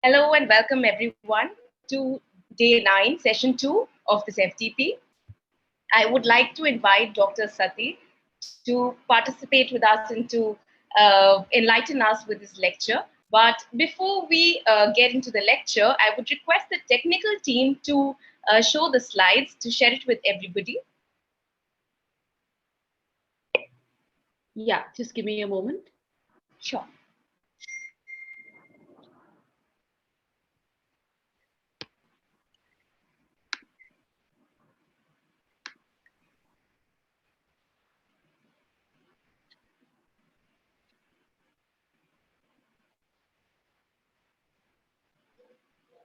Hello and welcome everyone to day 9, session 2 of this FDP. I would like to invite Dr. Sati to participate with us and to enlighten us with this lecture. But before we get into the lecture, I would request the technical team to show the slides to share it with everybody. Yeah, just give me a moment. Sure.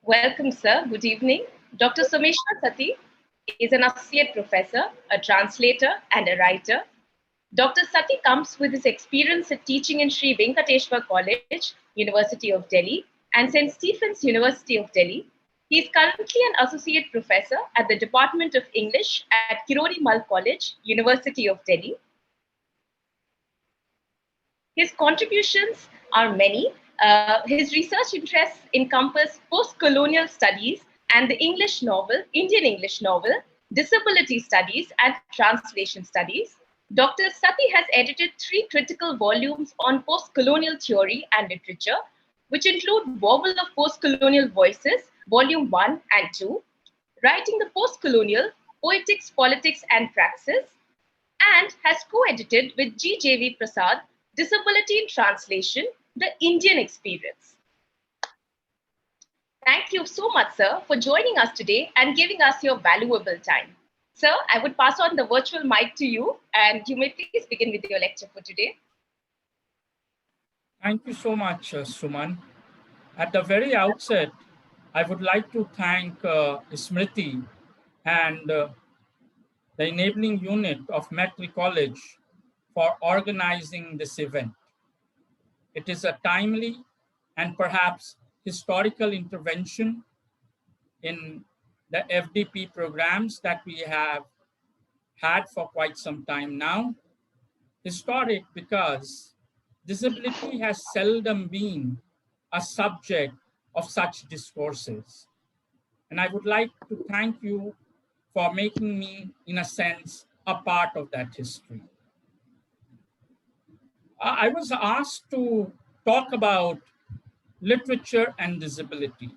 Welcome, sir. Good evening. Dr. Someshwar Sati is an associate professor, a translator, and a writer. Dr. Sati comes with his experience at teaching in Sri Venkateshwar College, University of Delhi, and St. Stephen's University of Delhi. He is currently an associate professor at the Department of English at Kirori Mal College, University of Delhi. His contributions are many. His research interests encompass post-colonial studies and the English novel, Indian English novel, disability studies, and translation studies. Dr. Sati has edited 3 critical volumes on post-colonial theory and literature, which include Wobble of Post-Colonial Voices, Volume 1 and 2, Writing the Post-Colonial, Poetics, Politics, and Praxis, and has co-edited with G.J.V. Prasad, Disability in Translation, The Indian Experience. Thank you so much, sir, for joining us today and giving us your valuable time. Sir, I would pass on the virtual mic to you, and you may please begin with your lecture for today. Thank you so much, Suman. At the very outset, I would like to thank Smriti and the enabling unit of Metri College for organizing this event. It is a timely and perhaps historical intervention in the FDP programs that we have had for quite some time now. Historic because disability has seldom been a subject of such discourses. And I would like to thank you for making me, in a sense, a part of that history. I was asked to talk about literature and disability.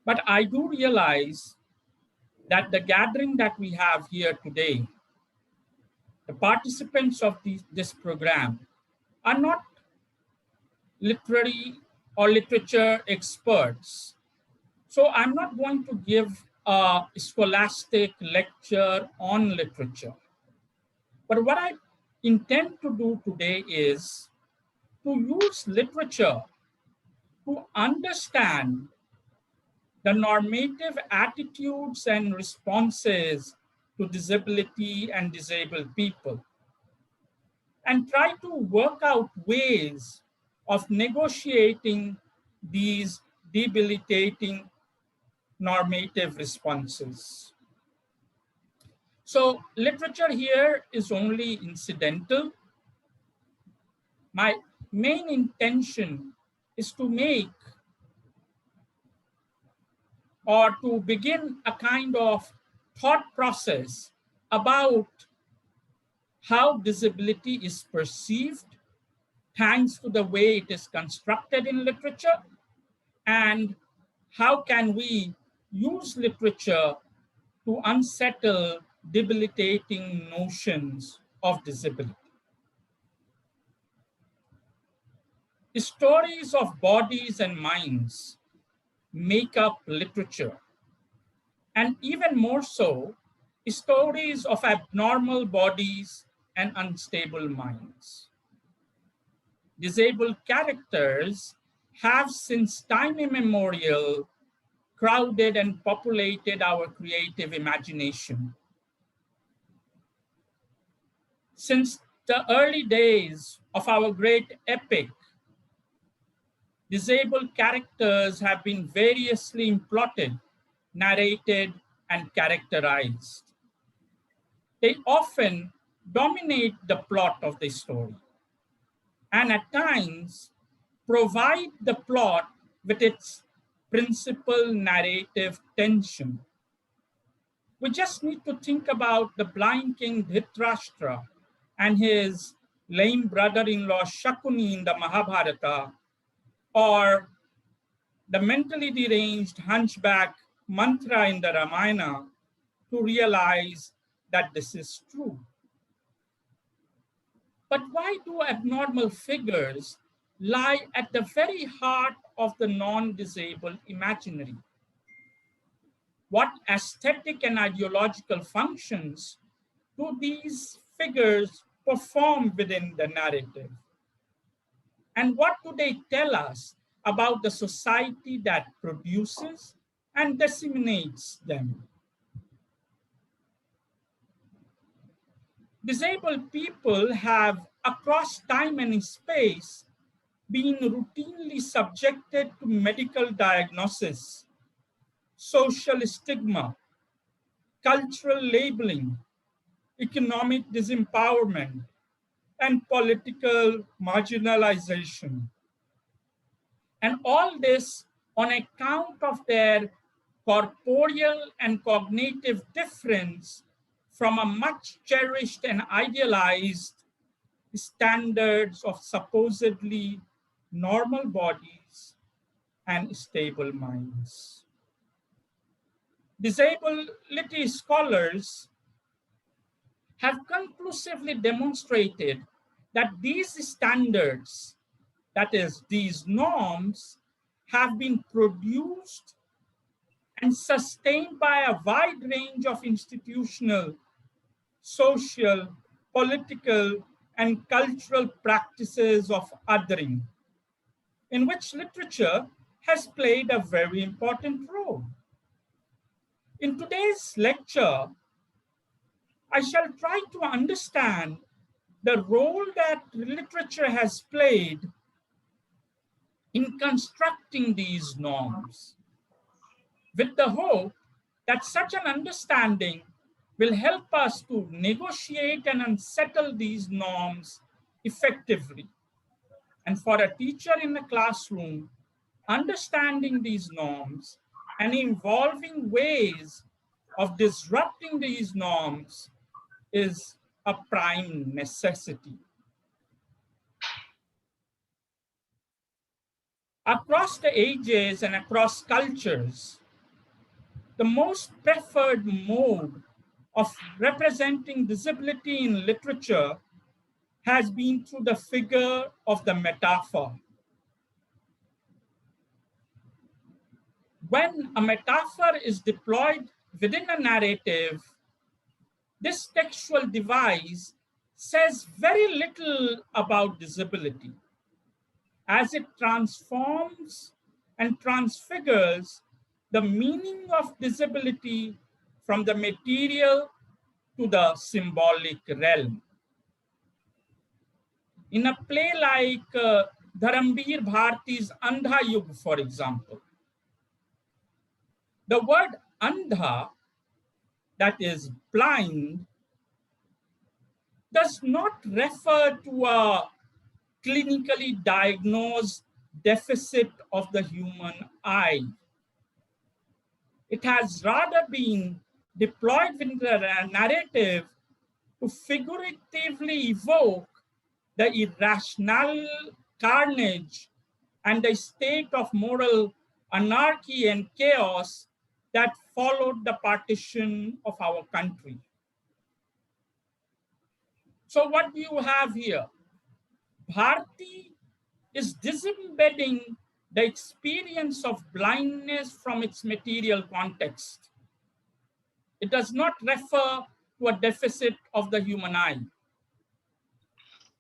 But I do realize that the gathering that we have here today, the participants of this program are not literary or literature experts. So I'm not going to give a scholastic lecture on literature. But what I intend to do today is to use literature to understand the normative attitudes and responses to disability and disabled people, and try to work out ways of negotiating these debilitating normative responses. So literature here is only incidental. My main intention is to make or to begin a kind of thought process about how disability is perceived thanks to the way it is constructed in literature, and how can we use literature to unsettle debilitating notions of disability. Stories of bodies and minds make up literature, and even more so, stories of abnormal bodies and unstable minds. Disabled characters have since time immemorial crowded and populated our creative imagination. Since the early days of our great epic, disabled characters have been variously plotted, narrated, and characterized. They often dominate the plot of the story. And at times, provide the plot with its principal narrative tension. We just need to think about the blind king Dhritarashtra and his lame brother-in-law Shakuni in the Mahabharata, or the mentally deranged hunchback Mantra in the Ramayana to realize that this is true. But why do abnormal figures lie at the very heart of the non-disabled imaginary? What aesthetic and ideological functions do these figures perform within the narrative? And what do they tell us about the society that produces and disseminates them? Disabled people have, across time and space, been routinely subjected to medical diagnosis, social stigma, cultural labeling, economic disempowerment, and political marginalization. And all this on account of their corporeal and cognitive difference from a much cherished and idealized standards of supposedly normal bodies and stable minds. Disability scholars have conclusively demonstrated that these standards, that is, these norms, have been produced and sustained by a wide range of institutional, social, political, and cultural practices of othering, in which literature has played a very important role. In today's lecture, I shall try to understand the role that literature has played in constructing these norms, with the hope that such an understanding will help us to negotiate and unsettle these norms effectively. And for a teacher in the classroom, understanding these norms and involving ways of disrupting these norms is a prime necessity. Across the ages and across cultures, the most preferred mode of representing disability in literature has been through the figure of the metaphor. When a metaphor is deployed within a narrative, this textual device says very little about disability, as it transforms and transfigures the meaning of disability from the material to the symbolic realm. In a play like Dharambir Bharti's Andha Yug, for example, the word Andha, that is blind, does not refer to a clinically diagnosed deficit of the human eye. It has rather been deployed in the narrative to figuratively evoke the irrational carnage and the state of moral anarchy and chaos that followed the partition of our country. So what do you have here? Bharti is disembedding the experience of blindness from its material context. It does not refer to a deficit of the human eye.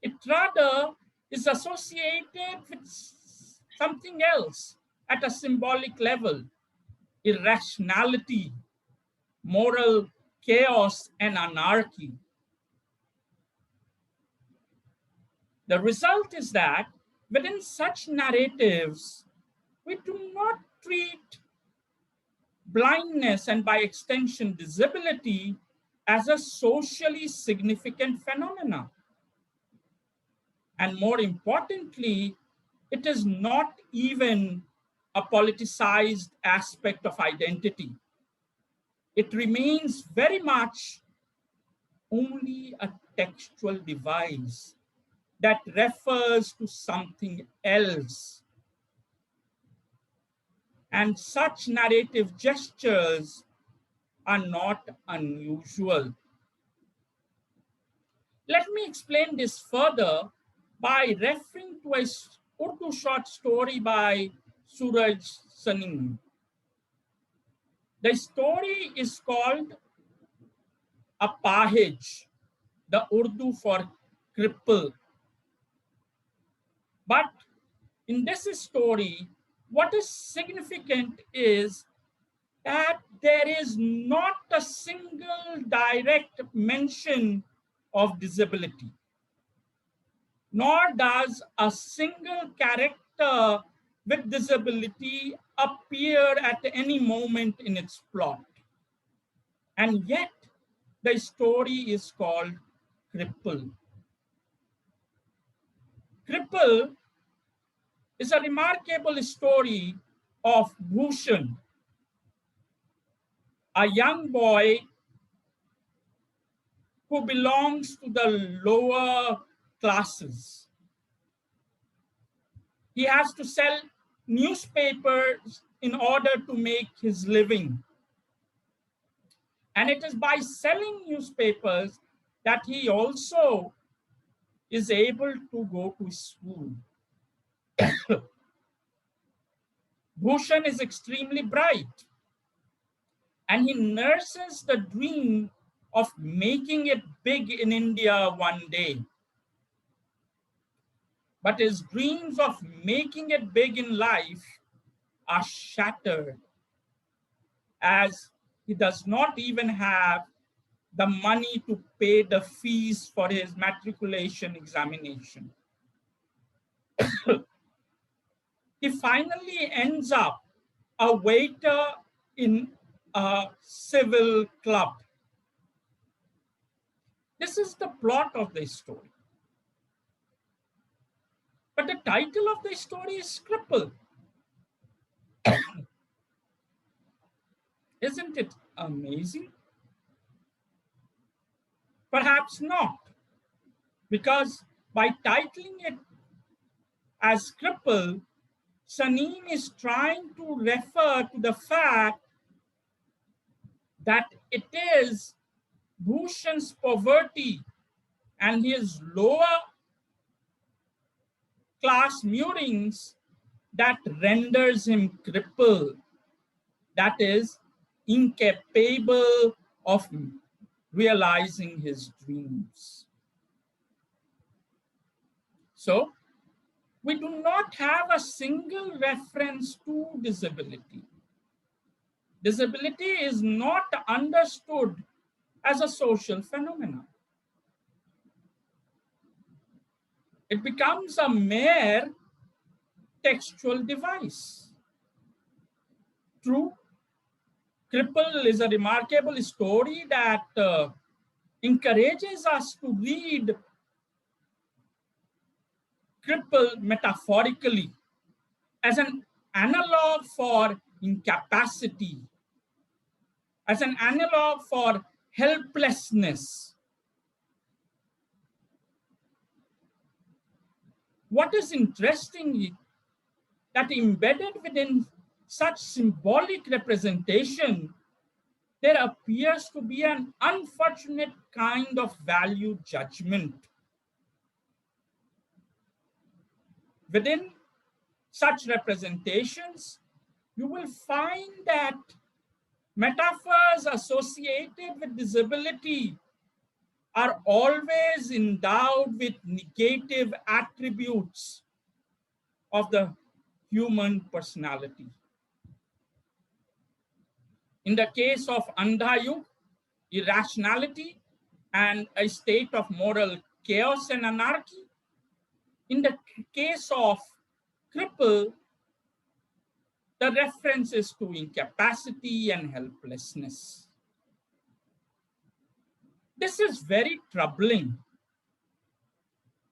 It rather is associated with something else at a symbolic level: irrationality, moral chaos, and anarchy. The result is that within such narratives, we do not treat blindness and by extension disability as a socially significant phenomena. And more importantly, It is not even a politicized aspect of identity. It remains very much only a textual device that refers to something else. And such narrative gestures are not unusual. Let me explain this further by referring to a Urdu short story by Suraj Sanim. The story is called Apahij, the Urdu for cripple. But in this story, what is significant is that there is not a single direct mention of disability, nor does a single character with disability appear at any moment in its plot. And yet, the story is called Cripple. Cripple is a remarkable story of Bhushan, a young boy who belongs to the lower classes. He has to sell newspapers in order to make his living. And it is by selling newspapers that he also is able to go to school. Bhushan is extremely bright, and he nurses the dream of making it big in India one day. But his dreams of making it big in life are shattered, as he does not even have the money to pay the fees for his matriculation examination. He finally ends up a waiter in a civil club. This is the plot of the story. But the title of the story is Cripple. Isn't it amazing? Perhaps not, because by titling it as Cripple, Sanim is trying to refer to the fact that it is Bhushan's poverty and his lower class murings that renders him crippled, that is, incapable of realizing his dreams. So, we do not have a single reference to disability. Disability is not understood as a social phenomenon. It becomes a mere textual device. True, Cripple is a remarkable story that encourages us to read cripple metaphorically as an analog for incapacity, as an analog for helplessness. What is interesting is that embedded within such symbolic representation, there appears to be an unfortunate kind of value judgment. Within such representations, you will find that metaphors associated with disability are always endowed with negative attributes of the human personality. In the case of Andhayug, irrationality and a state of moral chaos and anarchy. In the case of cripple, the reference is to incapacity and helplessness. This is very troubling.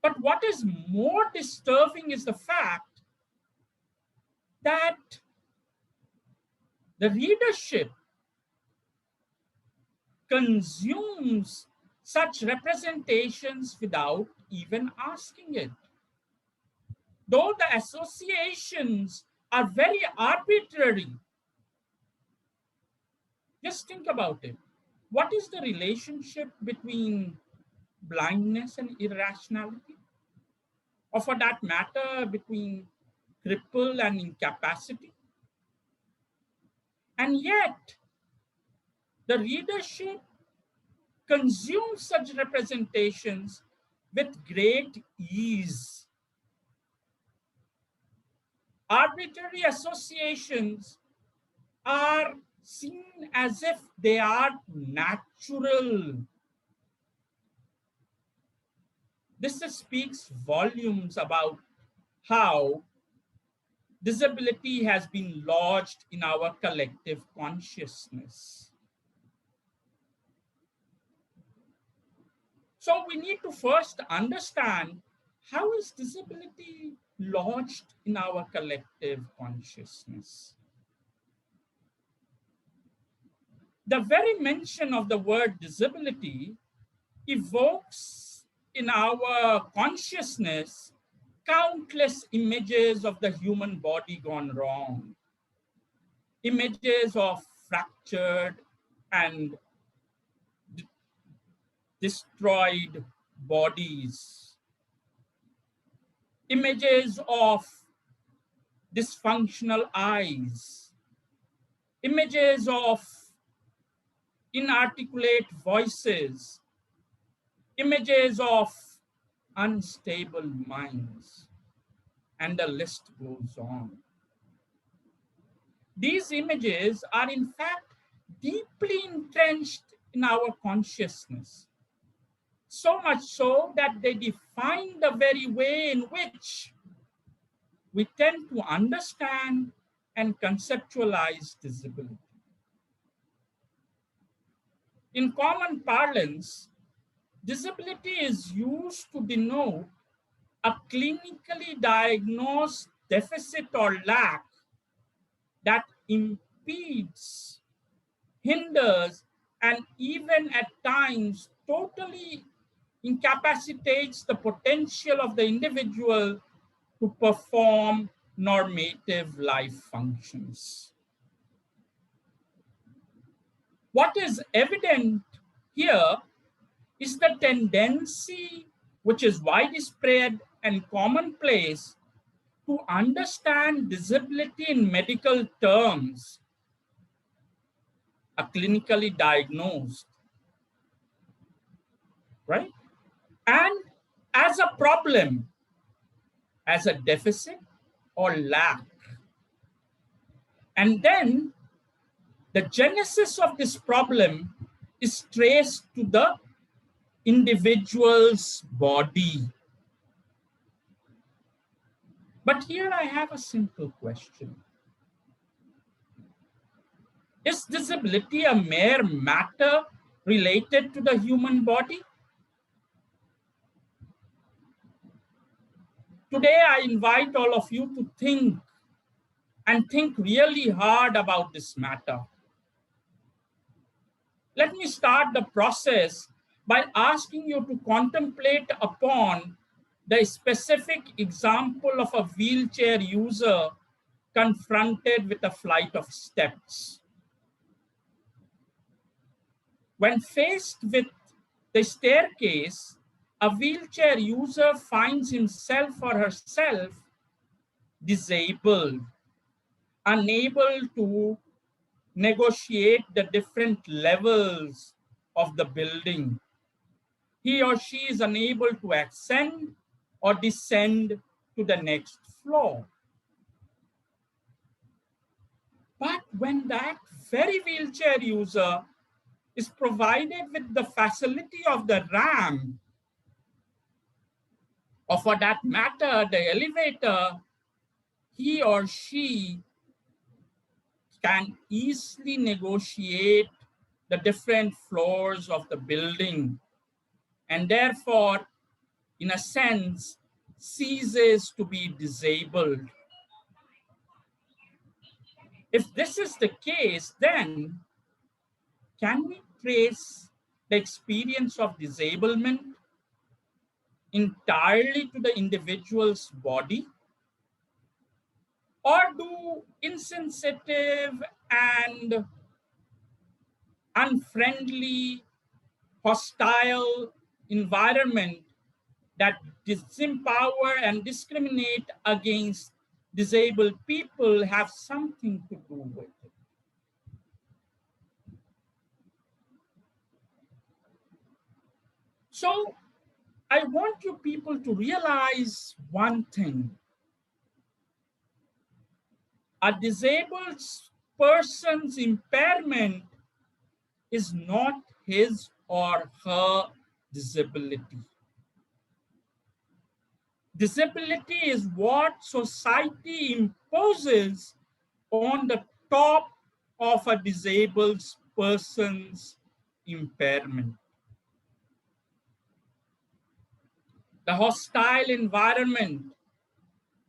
But what is more disturbing is the fact that the readership consumes such representations without even asking it. Though the associations are very arbitrary, just think about it. What is the relationship between blindness and irrationality? Or for that matter, between cripple and incapacity? And yet, the readership consumes such representations with great ease. Arbitrary associations are seen as if they are natural. This speaks volumes about how disability has been lodged in our collective consciousness. So we need to first understand, how is disability lodged in our collective consciousness? The very mention of the word disability evokes in our consciousness countless images of the human body gone wrong. Images of fractured and destroyed bodies. Images of dysfunctional eyes. Images of inarticulate voices. Images of unstable minds. And the list goes on. These images are in fact deeply entrenched in our consciousness. So much so that they define the very way in which we tend to understand and conceptualize disability. In common parlance, disability is used to denote a clinically diagnosed deficit or lack that impedes, hinders, and even at times totally incapacitates the potential of the individual to perform normative life functions. What is evident here is the tendency, which is widespread and commonplace, to understand disability in medical terms, a clinically diagnosed, right? And as a problem, as a deficit or lack. And then the genesis of this problem is traced to the individual's body. But here I have a simple question. Is disability a mere matter related to the human body? Today, I invite all of you to think and think really hard about this matter. Let me start the process by asking you to contemplate upon the specific example of a wheelchair user confronted with a flight of steps. When faced with the staircase, a wheelchair user finds himself or herself disabled, unable to negotiate the different levels of the building. He or she is unable to ascend or descend to the next floor. But when that very wheelchair user is provided with the facility of the ramp, or for that matter, the elevator, he or she can easily negotiate the different floors of the building, and therefore, in a sense, ceases to be disabled. If this is the case, then can we trace the experience of disablement entirely to the individual's body? Or do insensitive and unfriendly, hostile environment that disempower and discriminate against disabled people have something to do with it? So I want you people to realize one thing. A disabled person's impairment is not his or her disability. Disability is what society imposes on the top of a disabled person's impairment. The hostile environment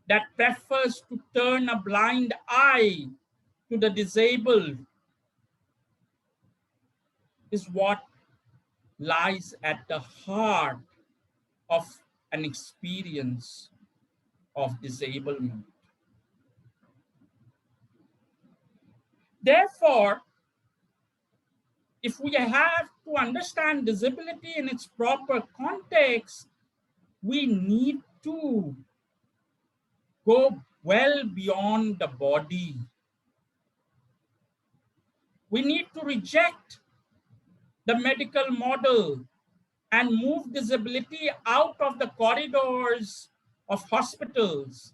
that prefers to turn a blind eye to the disabled is what lies at the heart of an experience of disablement. Therefore, if we have to understand disability in its proper context, we need to go well beyond the body. We need to reject the medical model and move disability out of the corridors of hospitals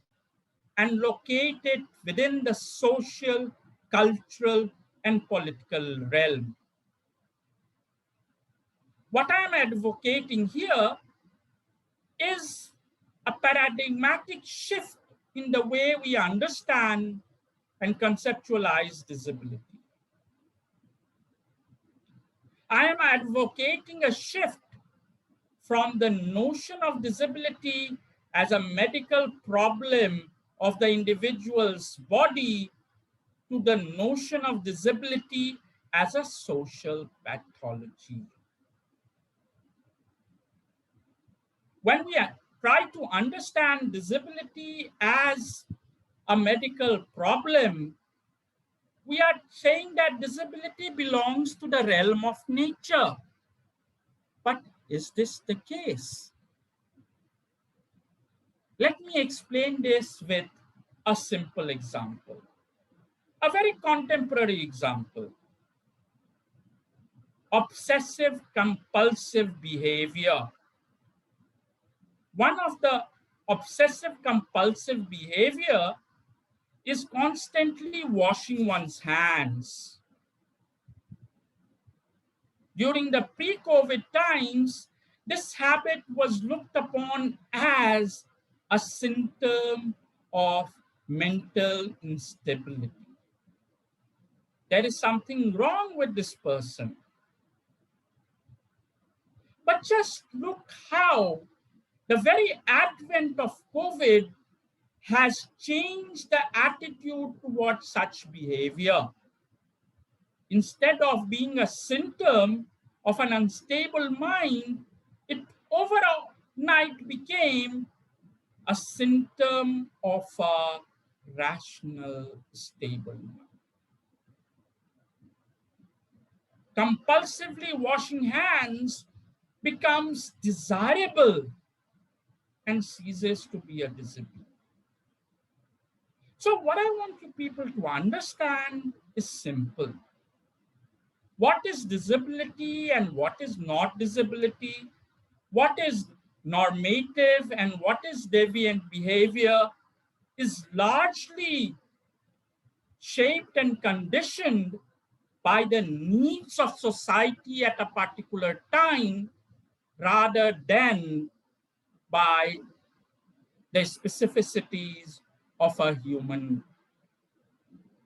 and locate it within the social, cultural, and political realm. What I'm advocating here is a paradigmatic shift in the way we understand and conceptualize disability. I am advocating a shift from the notion of disability as a medical problem of the individual's body to the notion of disability as a social pathology. When we try to understand disability as a medical problem, we are saying that disability belongs to the realm of nature. But is this the case? Let me explain this with a simple example, a very contemporary example. Obsessive compulsive behavior. One of the obsessive compulsive behavior is constantly washing one's hands. During the pre-COVID times, this habit was looked upon as a symptom of mental instability. There is something wrong with this person. But just look how the very advent of COVID has changed the attitude towards such behavior. Instead of being a symptom of an unstable mind, it overnight became a symptom of a rational, stable mind. Compulsively washing hands becomes desirable and ceases to be a discipline. So what I want you people to understand is simple. What is disability and what is not disability? What is normative and what is deviant behavior is largely shaped and conditioned by the needs of society at a particular time rather than by the specificities of a human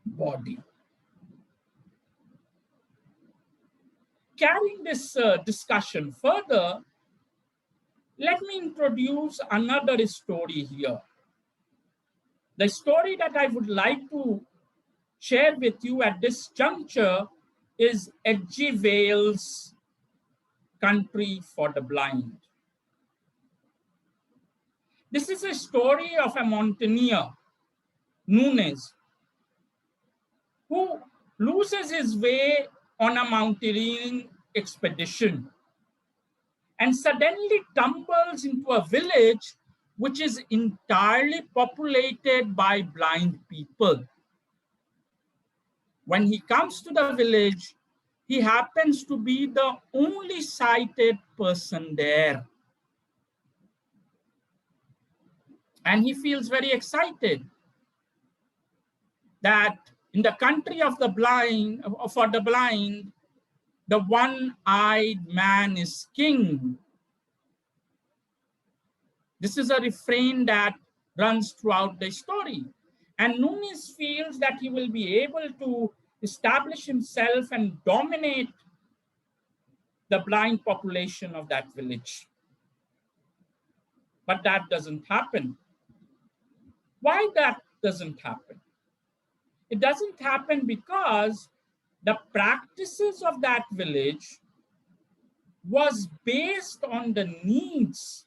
body. Carrying this discussion further, let me introduce another story here. The story that I would like to share with you at this juncture is H.G. Wells' Country for the Blind. This is a story of a mountaineer, Nunes, who loses his way on a mountaineering expedition and suddenly tumbles into a village which is entirely populated by blind people. When he comes to the village, he happens to be the only sighted person there. And he feels very excited that in the country of the blind, for the blind, the one-eyed man is king. This is a refrain that runs throughout the story. And Nunes feels that he will be able to establish himself and dominate the blind population of that village. But that doesn't happen. Why that doesn't happen? It doesn't happen because the practices of that village was based on the needs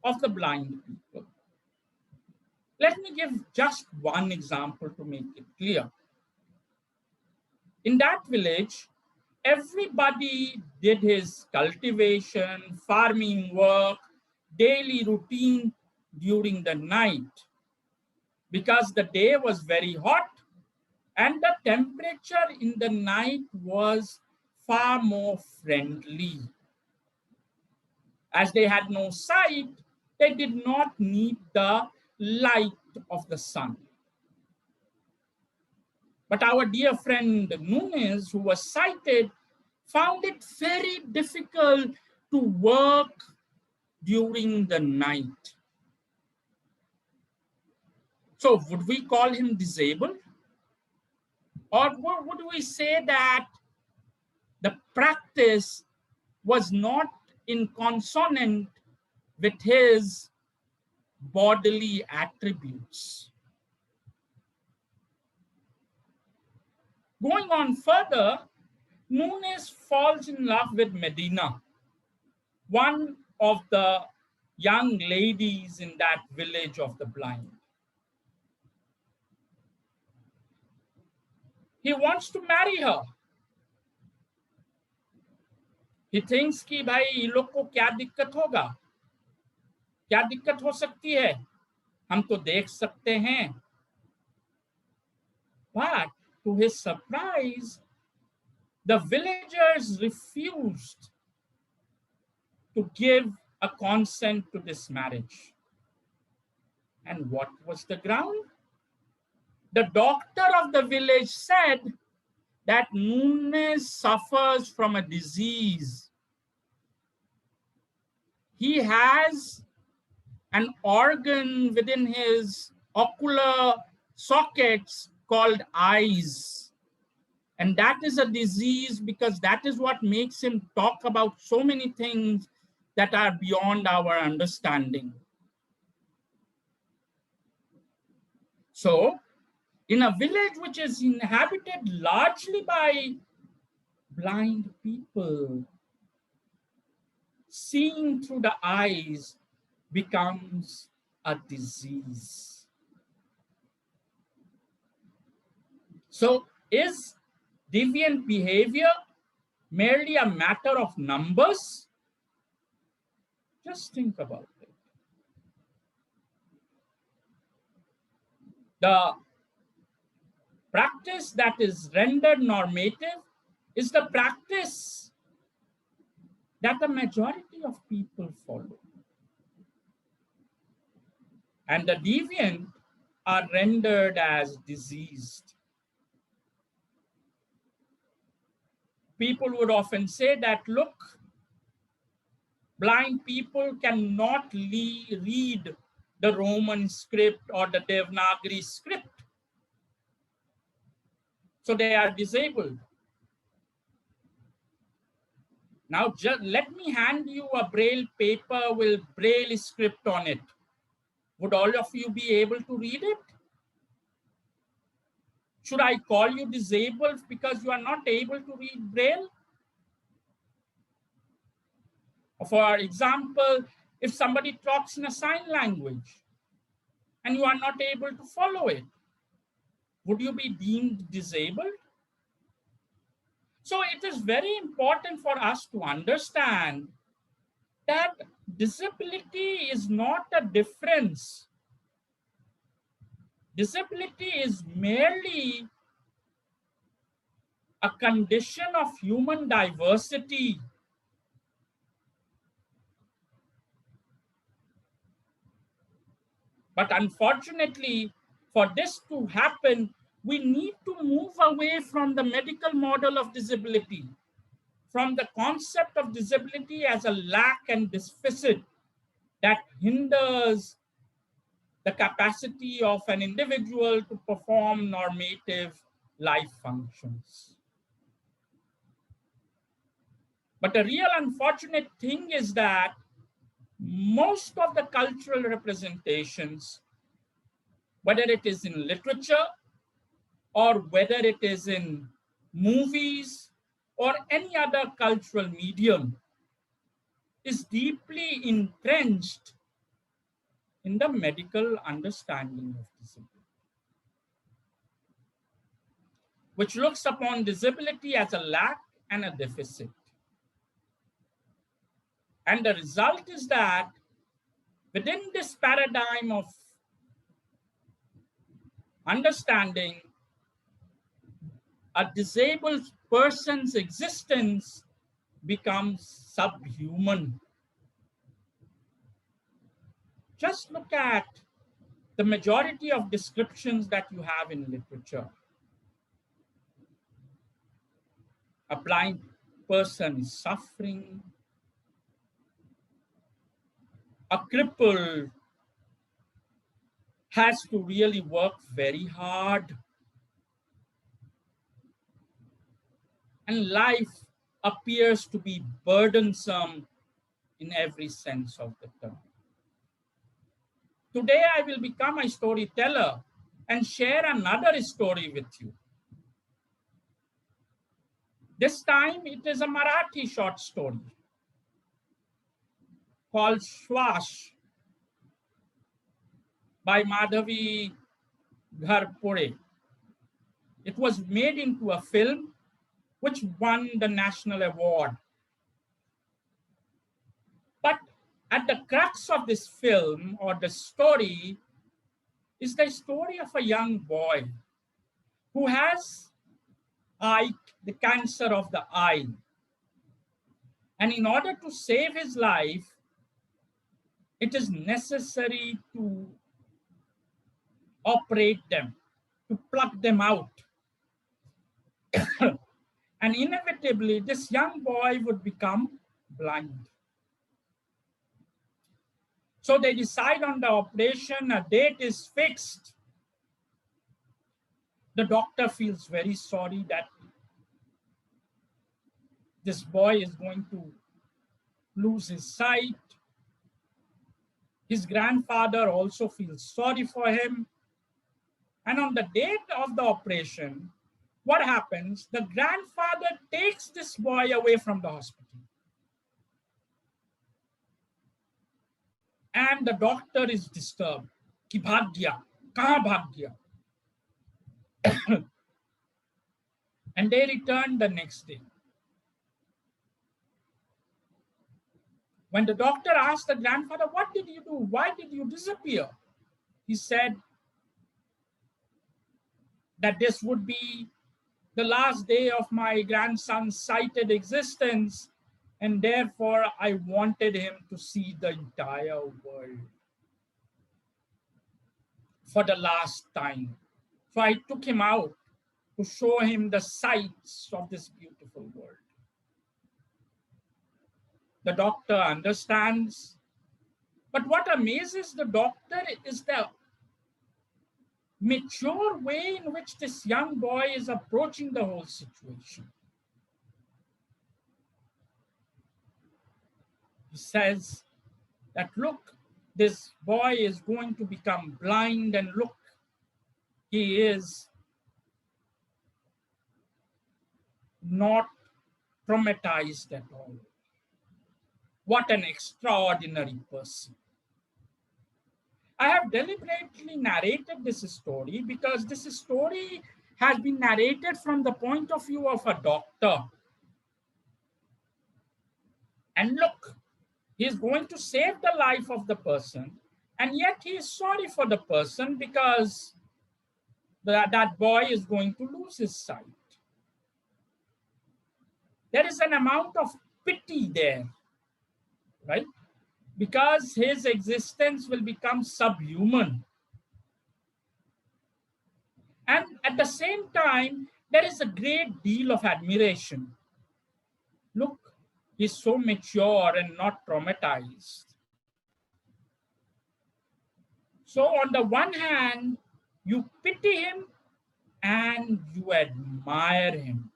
of the blind people. Let me give just one example to make it clear. In that village, everybody did his cultivation, farming work, daily routine during the night because the day was very hot and the temperature in the night was far more friendly. As they had no sight, they did not need the light of the sun. But our dear friend Nunes, who was sighted, found it very difficult to work during the night. So would we call him disabled? Or would we say that the practice was not in consonant with his bodily attributes? Going on further, Nunes falls in love with Medina, one of the young ladies in that village of the blind. He wants to marry her. He thinks कि भाई ये लोग को क्या दिक्कत होगा, क्या दिक्कत हो सकती है, हम तो देख सकते हैं. But to his surprise, the villagers refused to give a consent to this marriage. And what was the ground? The doctor of the village said that Nunes suffers from a disease. He has an organ within his ocular sockets called eyes. And that is a disease because that is what makes him talk about so many things that are beyond our understanding. So, in a village which is inhabited largely by blind people, seeing through the eyes becomes a disease. So, is deviant behavior merely a matter of numbers? Just think about it. The practice that is rendered normative is the practice that the majority of people follow. And the deviant are rendered as diseased. People would often say that, look, blind people cannot read the Roman script or the Devanagari script. So they are disabled. Now, just let me hand you a braille paper with braille script on it. Would all of you be able to read it? Should I call you disabled because you are not able to read Braille? For example, if somebody talks in a sign language and you are not able to follow it, would you be deemed disabled? So it is very important for us to understand that disability is not a difference. Disability is merely a condition of human diversity. But unfortunately, for this to happen, we need to move away from the medical model of disability, from the concept of disability as a lack and deficit that hinders the capacity of an individual to perform normative life functions. But the real unfortunate thing is that most of the cultural representations, whether it is in literature or whether it is in movies or any other cultural medium, is deeply entrenched in the medical understanding of disability, which looks upon disability as a lack and a deficit. And the result is that within this paradigm of understanding, a disabled person's existence becomes subhuman. Just look at the majority of descriptions that you have in literature. A blind person is suffering. A cripple has to really work very hard. And life appears to be burdensome in every sense of the term. Today, I will become a storyteller and share another story with you. This time, it is a Marathi short story called Shwash by Madhavi Gharpure. It was made into a film which won the national award. But at the crux of this film or the story is the story of a young boy who has the cancer of the eye. And in order to save his life, it is necessary to operate them, to pluck them out. And inevitably, this young boy would become blind. So they decide on the operation, a date is fixed. The doctor feels very sorry that this boy is going to lose his sight. His grandfather also feels sorry for him. And on the date of the operation, what happens? The grandfather takes this boy away from the hospital. And the doctor is disturbed. Ki bhag gaya, kahan bhag gaya? And they return the next day. When the doctor asked the grandfather, what did you do? Why did you disappear? He said that this would be the last day of my grandson's sighted existence, and therefore I wanted him to see the entire world for the last time. So I took him out to show him the sights of this beautiful world. The doctor understands, but what amazes the doctor is the mature way in which this young boy is approaching the whole situation. He says that, look, this boy is going to become blind, and look, he is not traumatized at all. What an extraordinary person. I have deliberately narrated this story because this story has been narrated from the point of view of a doctor. And look, he is going to save the life of the person, and yet he is sorry for the person because that boy is going to lose his sight. There is an amount of pity there, right? Because his existence will become subhuman. And at the same time, there is a great deal of admiration. Look, he's so mature and not traumatized. So on the one hand, you pity him and you admire him.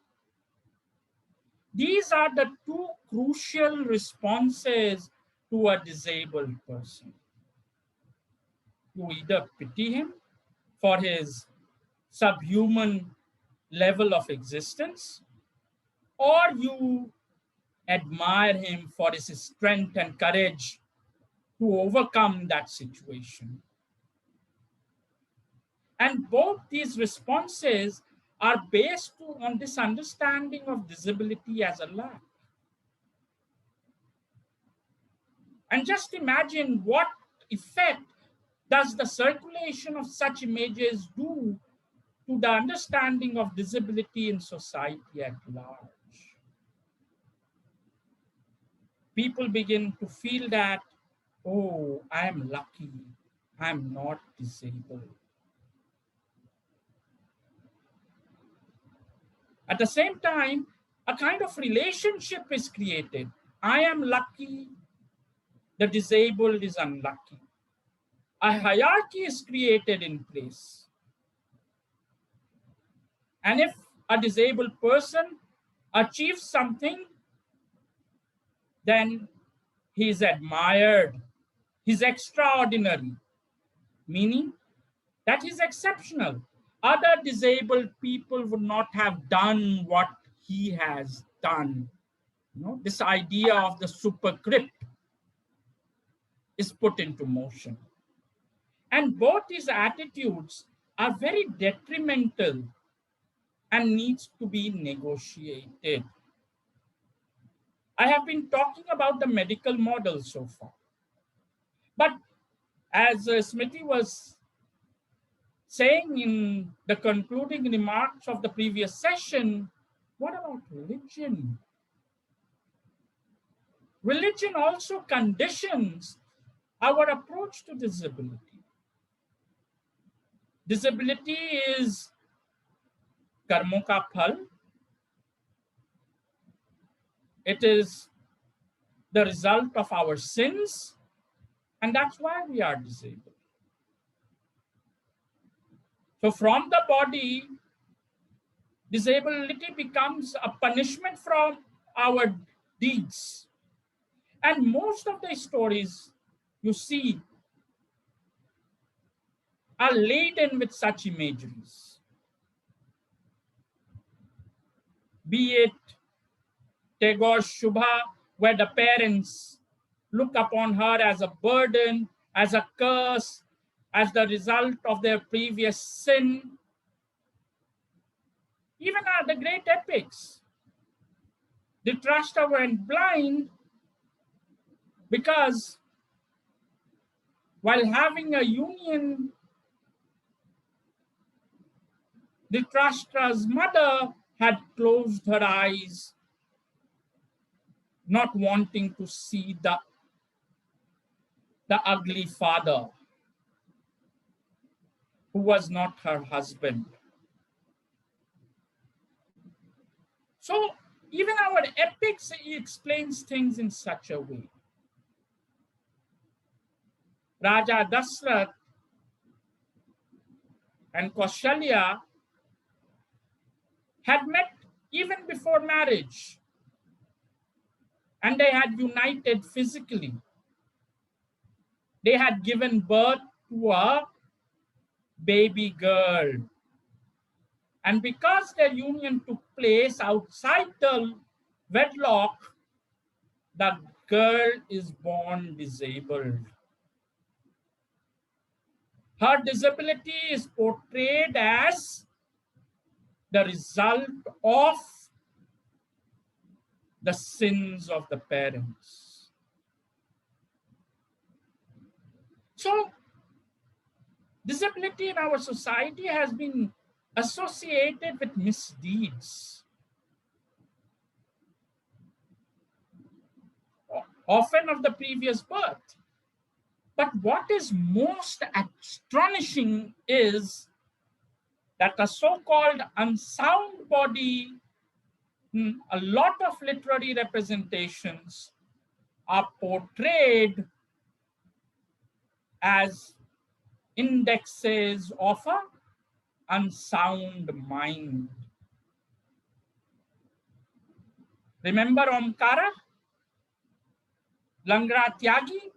These are the two crucial responses to a disabled person. You either pity him for his subhuman level of existence, or you admire him for his strength and courage to overcome that situation. And both these responses are based on this understanding of disability as a lack. And just imagine what effect does the circulation of such images do to the understanding of disability in society at large. People begin to feel that, oh, I am lucky, I'm not disabled. At the same time, a kind of relationship is created. I am lucky, the disabled is unlucky. A hierarchy is created in place. And if a disabled person achieves something, then he is admired. He's extraordinary, meaning that he's exceptional. Other disabled people would not have done what he has done. This idea of the superscript is put into motion. And both these attitudes are very detrimental and needs to be negotiated. I have been talking about the medical model so far. But as Smriti was saying in the concluding remarks of the previous session, what about religion? Religion also conditions our approach to disability. Disability is karmo ka phal. It is the result of our sins, and that's why we are disabled. So from the body, disability becomes a punishment from our deeds. And most of the stories you see are laden with such imageries. Be it Tagore's Shubha, where the parents look upon her as a burden, as a curse, as the result of their previous sin. Even the great epics. Dhritarashtra went blind because while having a union, Dhritarashtra's mother had closed her eyes, not wanting to see the ugly father who was not her husband. So even our epics explains things in such a way. Raja Dasrath and Kaushalya had met even before marriage, and they had united physically. They had given birth to a baby girl, And because their union took place outside the wedlock, the girl is born disabled. Her disability is portrayed as the result of the sins of the parents. So, disability in our society has been associated with misdeeds, often of the previous birth. But what is most astonishing is that a so-called unsound body, a lot of literary representations are portrayed as indexes of an unsound mind. Remember Omkara? Langra Tyagi?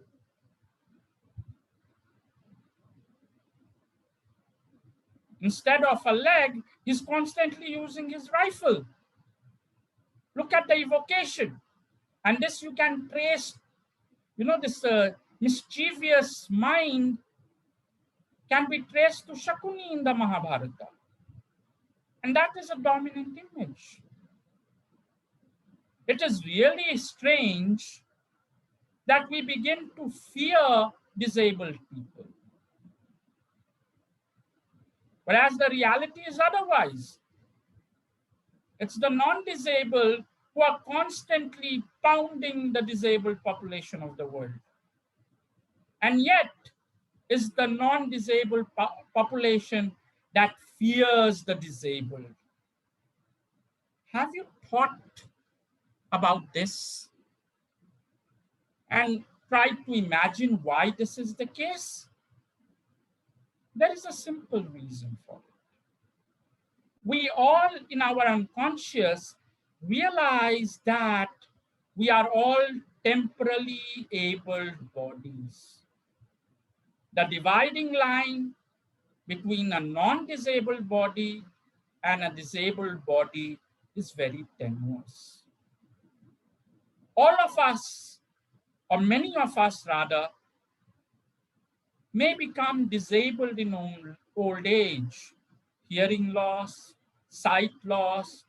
Instead of a leg, he's constantly using his rifle. Look at the evocation. And this you can trace, this mischievous mind can be traced to Shakuni in the Mahabharata. And that is a dominant image. It is really strange that we begin to fear disabled people. Whereas the reality is otherwise. It's the non-disabled who are constantly pounding the disabled population of the world. And yet, is the non-disabled population that fears the disabled. Have you thought about this and tried to imagine why this is the case? There is a simple reason for it. We all in our unconscious realize that we are all temporally abled bodies. The dividing line between a non-disabled body and a disabled body is very tenuous. All of us, or many of us rather, may become disabled in old age, hearing loss, sight loss,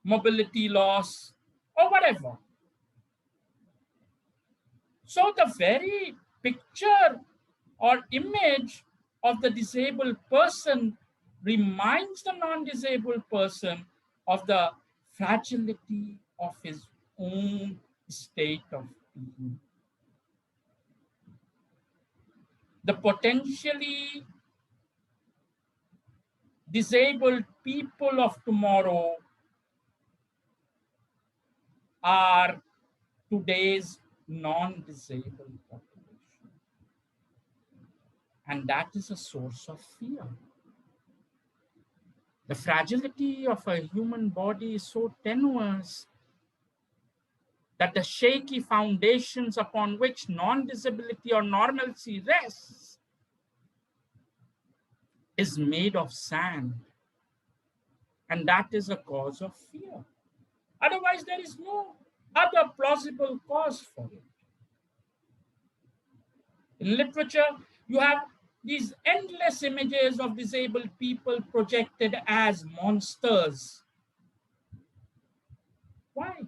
mobility loss, or whatever. So the very picture or image of the disabled person reminds the non-disabled person of the fragility of his own state of being. The potentially disabled people of tomorrow are today's non-disabled population. And that is a source of fear. The fragility of a human body is so tenuous that the shaky foundations upon which non-disability or normalcy rests is made of sand. And that is a cause of fear. Otherwise, there is no other plausible cause for it. In literature, you have these endless images of disabled people projected as monsters. Why?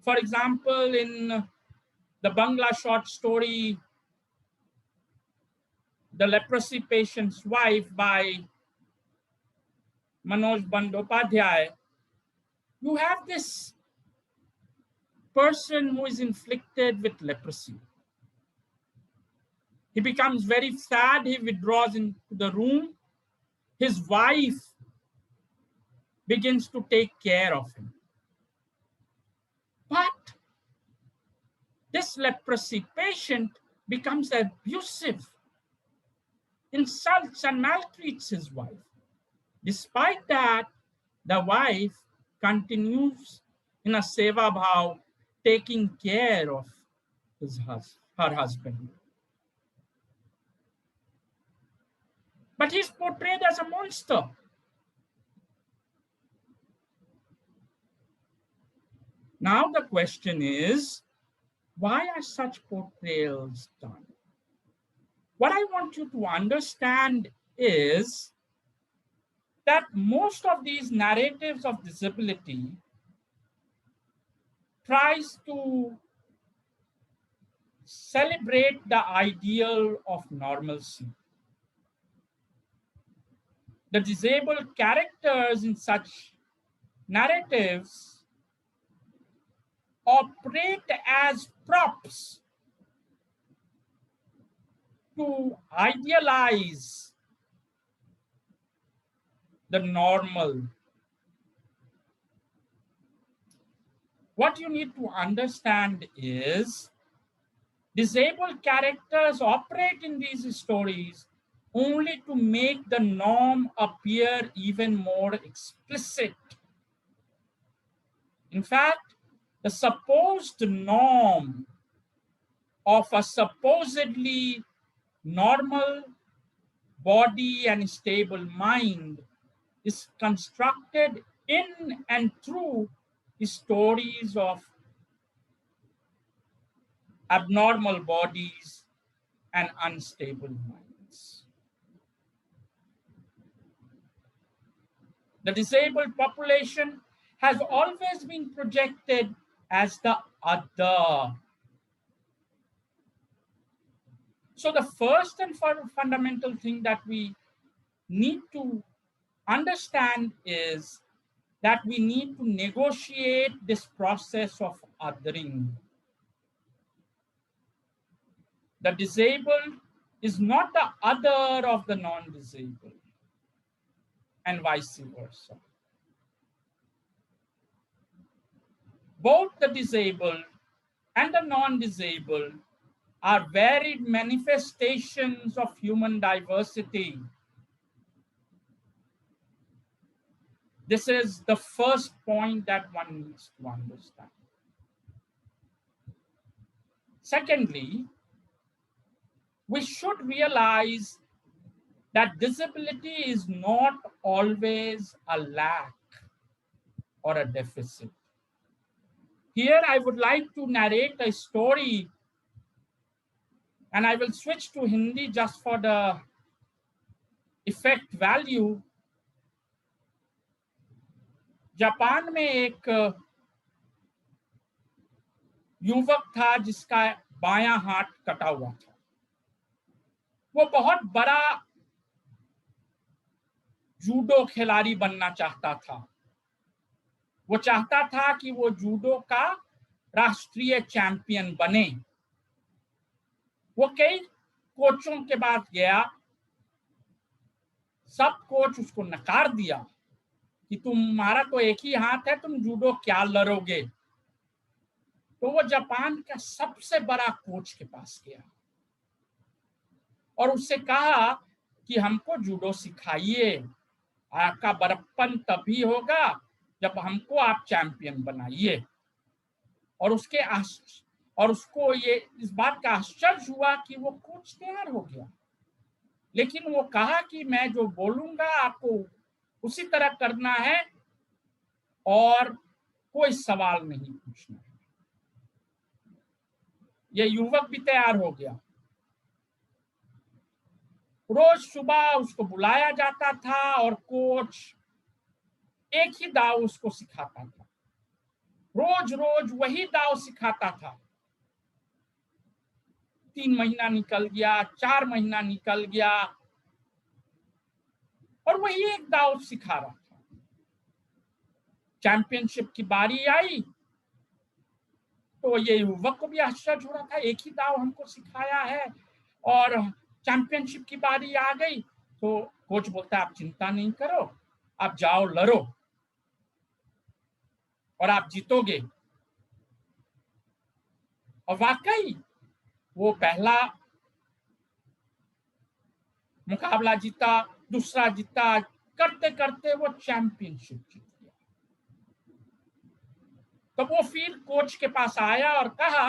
For example, in the Bangla short story, The Leprosy Patient's Wife by Manoj Bandyopadhyay, you have this person who is inflicted with leprosy. He becomes very sad, he withdraws into the room. His wife begins to take care of him. But this leprosy patient becomes abusive, insults and maltreats his wife. Despite that, the wife continues in a seva bhav, taking care of her husband. but he's portrayed as a monster. Now the question is, why are such portrayals done? What I want you to understand is that most of these narratives of disability tries to celebrate the ideal of normalcy. The disabled characters in such narratives operate as props to idealize the normal. What you need to understand is disabled characters operate in these stories only to make the norm appear even more explicit. In fact, the supposed norm of a supposedly normal body and stable mind is constructed in and through stories of abnormal bodies and unstable minds. The disabled population has always been projected as the other. So the first and fundamental thing that we need to understand is that we need to negotiate this process of othering. The disabled is not the other of the non-disabled, and vice versa. Both the disabled and the non-disabled are varied manifestations of human diversity. This is the first point that one needs to understand. Secondly, we should realize that disability is not always a lack or a deficit. Here, I would like to narrate a story, and I will switch to Hindi just for the effect value. Japan में एक युवक था जिसका बायां हाथ कटा हुआ था। वो बहुत बड़ा जूडो खिलाड़ी बनना चाहता था। वो चाहता था कि वो जूडो का राष्ट्रीय चैंपियन बने। वो कई कोचों के पास गया, सब कोच उसको नकार दिया कि तुम्हारा तो एक ही हाथ है, तुम जूडो क्या लड़ोगे। तो वो जापान का सबसे बड़ा कोच के पास गया और उससे कहा कि हमको जूडो सिखाइए, आपका बड़प्पन तभी होगा जब हमको आप चैंपियन बनाइए। और उसको ये इस बात का आश्चर्य हुआ कि वो कोच तैयार हो गया, लेकिन वो कहा कि मैं जो बोलूंगा आपको उसी तरह करना है और कोई सवाल नहीं पूछना है। ये युवक भी तैयार हो गया। रोज सुबह उसको बुलाया जाता था और कोच एक ही दाव उसको सिखाता था, रोज रोज वही दाव सिखाता था। 3 महीना निकल गया, 4 महीना निकल गया और वही एक दाव सिखा रहा था। चैंपियनशिप की बारी आई तो ये युवक को भी आश्चर्य हो रहा था, एक ही दाव हमको सिखाया है। और चैंपियनशिप की बारी आ गई तो कोच बोलता है आप चिंता नहीं करो, आप जाओ लड़ो और आप जीतोगे। और वाकई वो पहला मुकाबला जीता, दूसरा जीता, करते करते वो चैंपियनशिप जीत गया। तो वो फिर कोच के पास आया और कहा,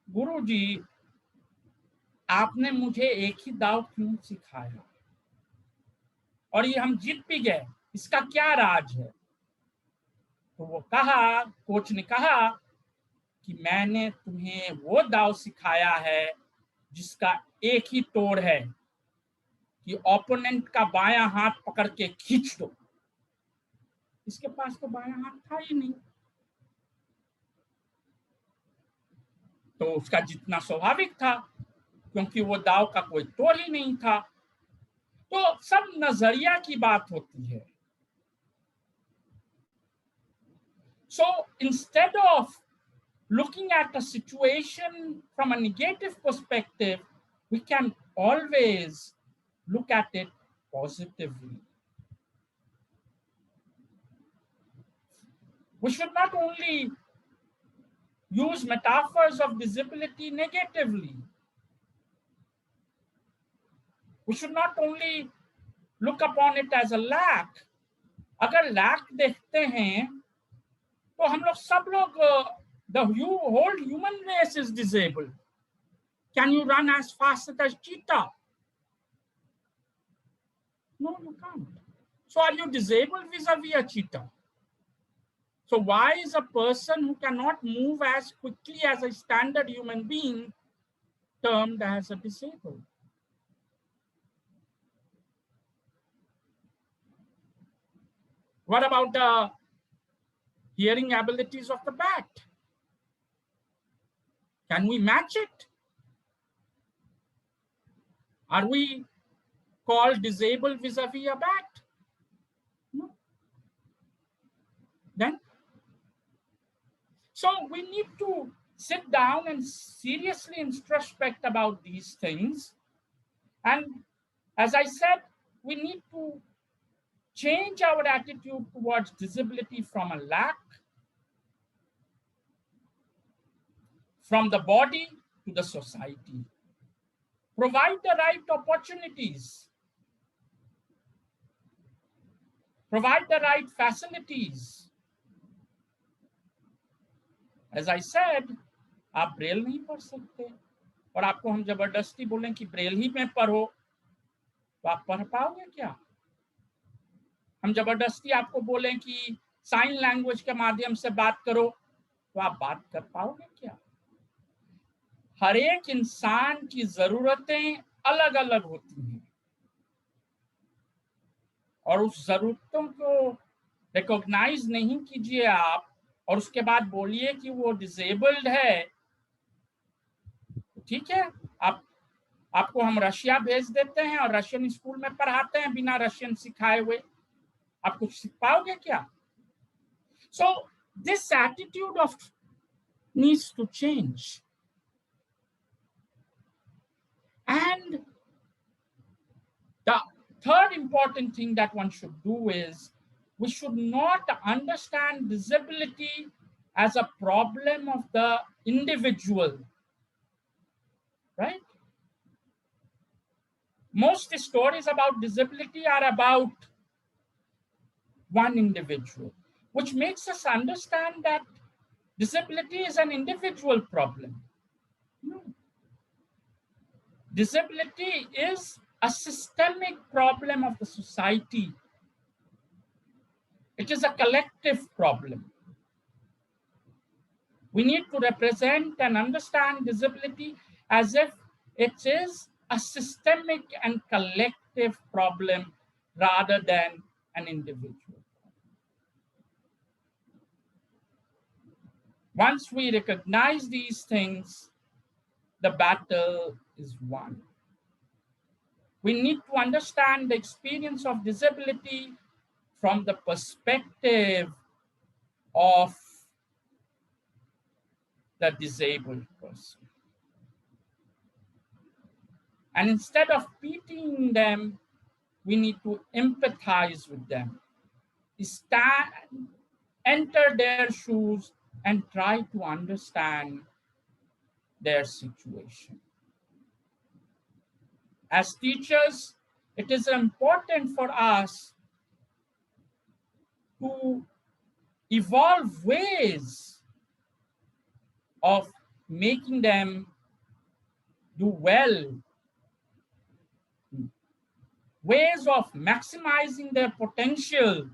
गुरुजी आपने मुझे एक ही दाव क्यों सिखाया और ये हम जीत भी गए, इसका क्या राज है? तो वो कहा, कोच ने कहा कि मैंने तुम्हें वो दाव सिखाया है जिसका एक ही तोड़ है कि ओपोनेंट का बायां हाथ पकड़ के खींच दो। इसके पास तो बायां हाथ था ही नहीं, तो उसका जीतना स्वाभाविक था क्योंकि वो दाव का कोई तोड़ ही नहीं था। तो सब नजरिया की बात होती है। So instead of looking at a situation from a negative perspective, we can always look at it positively. We should not only use metaphors of disability negatively. We should not only look upon it as a lack. अगर lack देखते हैं तो हम लोग सब लोग the whole human race is disabled. Can you run as fast as cheetah? No, you can't. So are you disabled vis-a-vis a cheetah? So why is a person who cannot move as quickly as a standard human being termed as a disabled? What about the hearing abilities of the bat? Can we match it? Are we called disabled vis-a-vis a bat? No. Then, so we need to sit down and seriously introspect about these things. And as I said, we need to change our attitude towards disability from a lack, from the body to the society. Provide the right opportunities. Provide the right facilities. As I said, आप Braille नहीं पढ़ सकते और आपको हम जबरदस्ती बोलें कि ब्रेल ही में पढ़ो तो आप पढ़ पाओगे क्या? हम जबरदस्ती आपको बोलें कि साइन लैंग्वेज के माध्यम से बात करो तो आप बात कर पाओगे क्या? हर एक इंसान की जरूरतें अलग अलग होती हैं और उस जरूरतों को रिकॉग्नाइज नहीं कीजिए आप और उसके बाद बोलिए कि वो डिसेबल्ड है। ठीक है, आपको हम रशिया भेज देते हैं और रशियन स्कूल में पढ़ाते हैं बिना रशियन सिखाए हुए, आप कुछ सीख पाओगे क्या? So this attitude of needs to change. And the third important thing that one should do is we should not understand disability as a problem of the individual, right? Most stories about disability are about one individual, which makes us understand that disability is an individual problem. No. Disability is a systemic problem of the society. It is a collective problem. We need to represent and understand disability as if it is a systemic and collective problem rather than an individual. Once we recognize these things, the battle is won. We need to understand the experience of disability from the perspective of the disabled person. And instead of pitying them, we need to empathize with them. Stand, enter their shoes and try to understand their situation. As teachers, it is important for us to evolve ways of making them do well, ways of maximizing their potential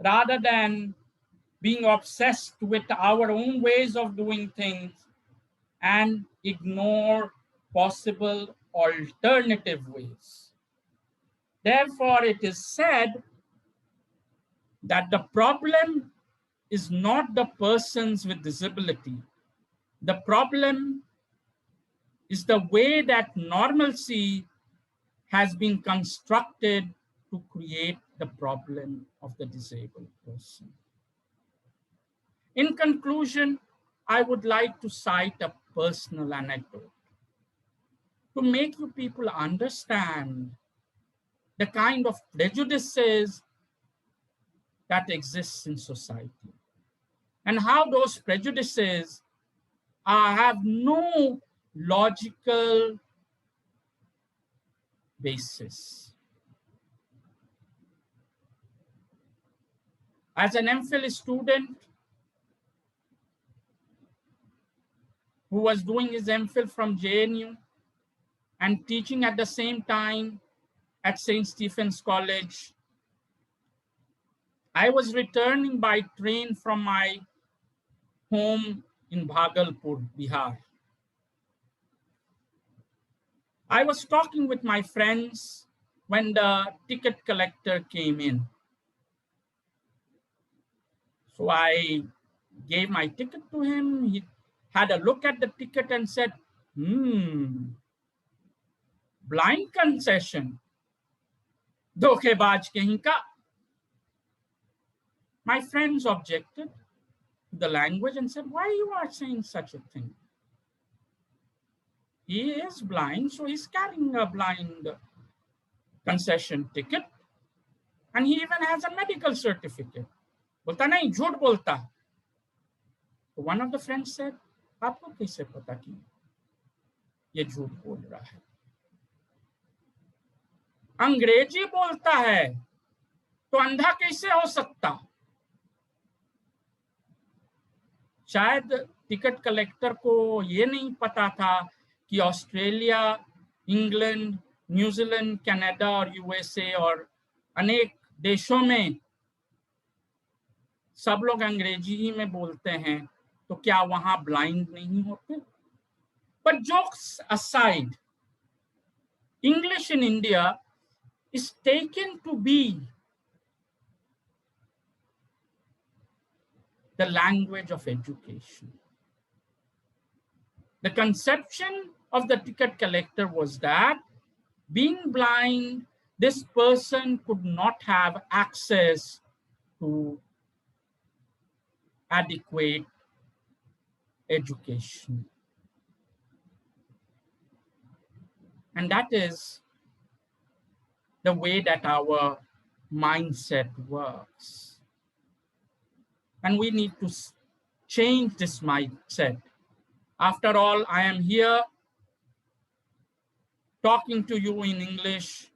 rather than being obsessed with our own ways of doing things and ignore possible alternative ways. Therefore, it is said that the problem is not the persons with disability. The problem is the way that normalcy has been constructed to create the problem of the disabled person. In conclusion, I would like to cite a personal anecdote to make you people understand the kind of prejudices that exists in society and how those prejudices have no logical basis. As an MPhil student who was doing his MPhil from JNU and teaching at the same time at St. Stephen's College, I was returning by train from my home in Bhagalpur, Bihar. I was talking with my friends when the ticket collector came in. So I gave my ticket to him. He had a look at the ticket and said, blind concession. धोखेबाज कहीं का. My friends objected to the language and said, why you are saying such a thing? He is blind, so he's carrying a blind concession ticket. And he even has a medical certificate. बोलता नहीं, झूठ बोलता. So one of the friends said, आपको कैसे पता कि ये झूठ बोल रहा है? अंग्रेजी बोलता है, तो अंधा कैसे हो सकता? शायद टिकट कलेक्टर को ये नहीं पता था कि ऑस्ट्रेलिया, इंग्लैंड, न्यूजीलैंड, कनाडा और यूएसए और अनेक देशों में सब लोग अंग्रेजी ही में बोलते हैं, तो क्या वहां ब्लाइंड नहीं होते? But jokes aside, English in India is taken to be the language of education. The conception of the ticket collector was that being blind, this person could not have access to adequate education. And that is the way that our mindset works. And we need to change this mindset. After all, I am here talking to you in English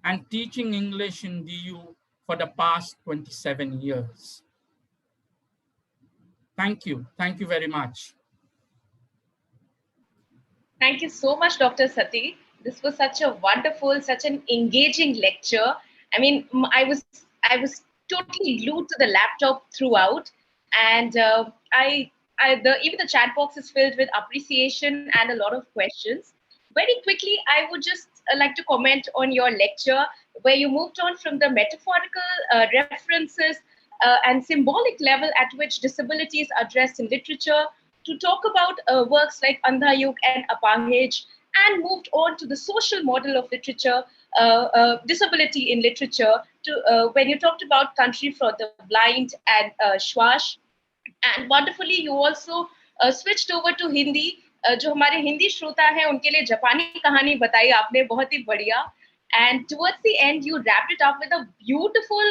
and teaching English in DU for the past 27 years. Thank you. Thank you very much. Thank you so much, Dr. Sati. This was such a wonderful, such an engaging lecture. I mean, I was totally glued to the laptop throughout, and even the chat box is filled with appreciation and a lot of questions. Very quickly, I would just like to comment on your lecture, where you moved on from the metaphorical references and symbolic level at which disability is addressed in literature to talk about works like Andha Yug and Apangage, and moved on to the social model of literature, disability in literature, to when you talked about Country for the Blind and Shwash. And wonderfully, you also switched over to Hindi. जो हमारे हिंदी श्रोता हैं उनके लिए जापानी कहानी बताई आपने, बहुत ही बढ़िया. And towards the end, you wrapped it up with a beautiful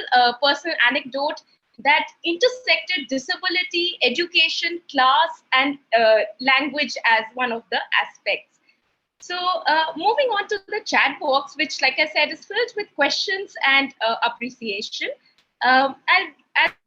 personal anecdote that intersected disability, education, class, and language as one of the aspects. So moving on to the chat box, which, like I said, is filled with questions and appreciation. I'll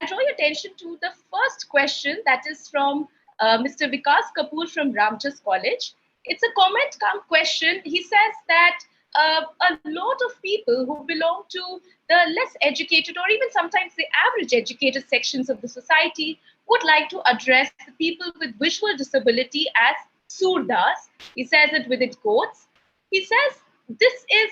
draw your attention to the first question that is from Mr. Vikas Kapoor from Ramjas College. It's a comment come question. He says that a lot of people who belong to the less educated or even sometimes the average educated sections of the society would like to address the people with visual disability as surdas. He says it with its quotes. He says this is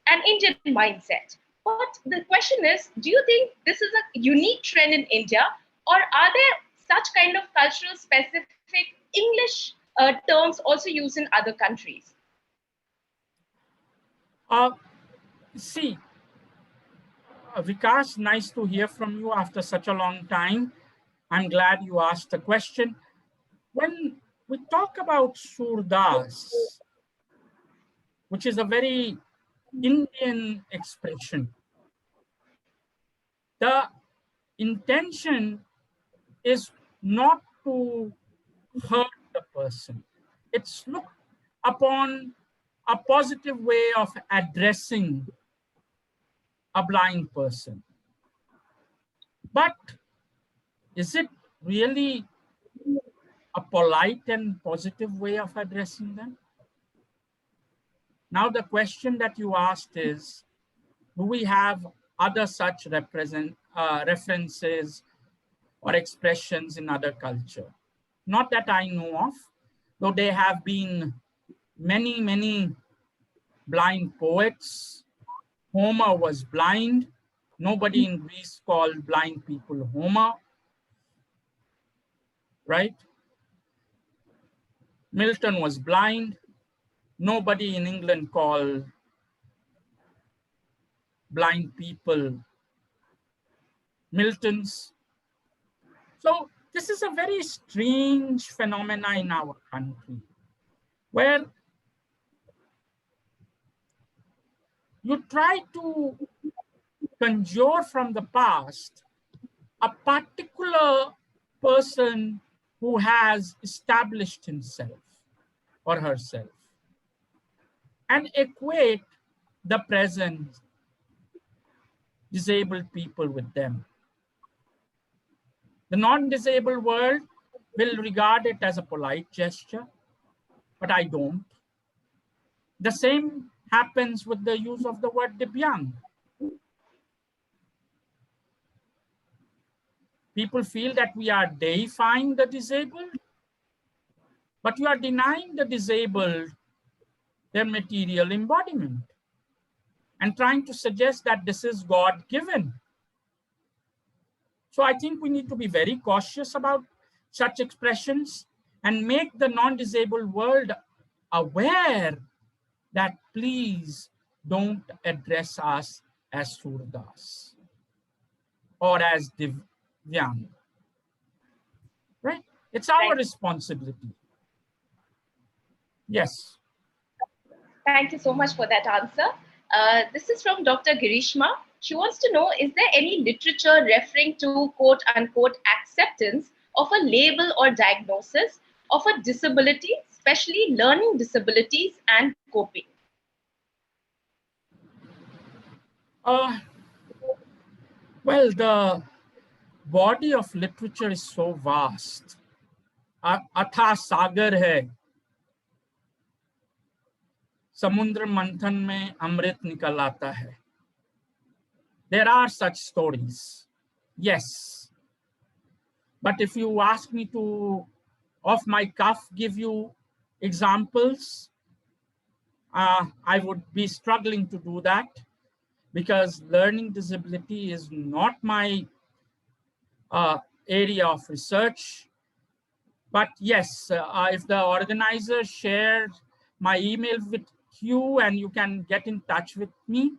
an Indian mindset. But the question is, do you think this is a unique trend in India, or are there such kind of cultural specific English terms also used in other countries? See, Vikas, nice to hear from you after such a long time. I'm glad you asked the question. When we talk about surdas, which is a very Indian expression, the intention is not to hurt the person. It's looked upon a positive way of addressing a blind person. But is it really a polite and positive way of addressing them? Now, the question that you asked is, do we have other such references or expressions in other culture? Not that I know of, though there have been many, many blind poets. Homer was blind. Nobody in Greece called blind people Homer, right? Milton was blind. Nobody in England called blind people Miltons. So this is a very strange phenomena in our country, where you try to conjure from the past a particular person who has established himself or herself and equate the present disabled people with them. The non-disabled world will regard it as a polite gesture, but I don't. The same happens with the use of the word Divyang. People feel that we are deifying the disabled, but you are denying the disabled their material embodiment and trying to suggest that this is God-given. So I think we need to be very cautious about such expressions and make the non-disabled world aware that please don't address us as surdas or as Divyang, right? It's our responsibility. Yes. Thank you so much for that answer. This is from Dr. Girishma. She wants to know, is there any literature referring to quote unquote acceptance of a label or diagnosis of a disability, especially learning disabilities and coping? Well, the body of literature is so vast. Atha sagar hai. Samundra manthan mein amrit nikal aata hai. There are such stories, yes. But if you ask me to, off my cuff, give you examples, I would be struggling to do that because learning disability is not my area of research. But yes, if the organizers share my email with you and you can get in touch with me,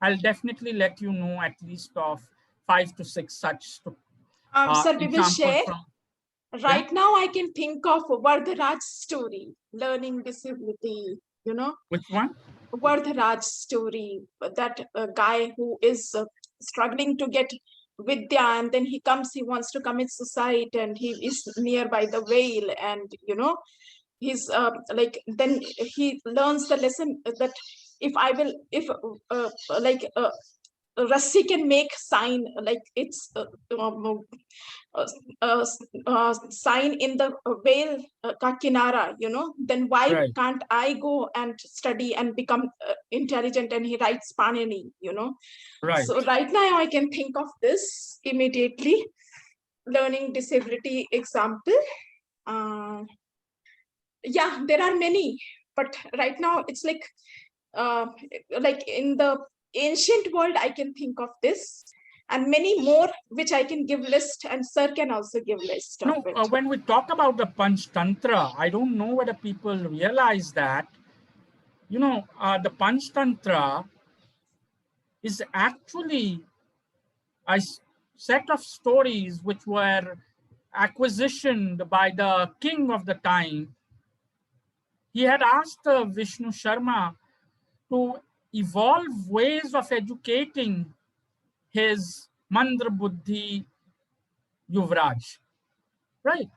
I'll definitely let you know at least of 5 to 6 such Sir, we will share. Right Yeah? now, I can think of Vardharaj's story, learning disability, you know. Which one? Vardharaj's story, that guy who is struggling to get Vidya, and then he wants to commit suicide, and he is nearby the whale, and, you know, he's then he learns the lesson that if Rassi can make sign like it's sign in the whale ka kinara, you know, then why Right. can't I go and study and become intelligent? And he writes Panini, you know. Right. So right now I can think of this immediately. Learning disability example. Yeah, there are many, but right now it's like in the ancient world, I can think of this and many more, which I can give list, and sir can also give list of No, it. when we talk about the Panch Tantra, I don't know whether people realize that, you know, the Panch Tantra is actually a set of stories which were acquisitioned by the king of the time. He had asked Vishnu Sharma to evolve ways of educating his Mandra Buddhi Yuvraj, right?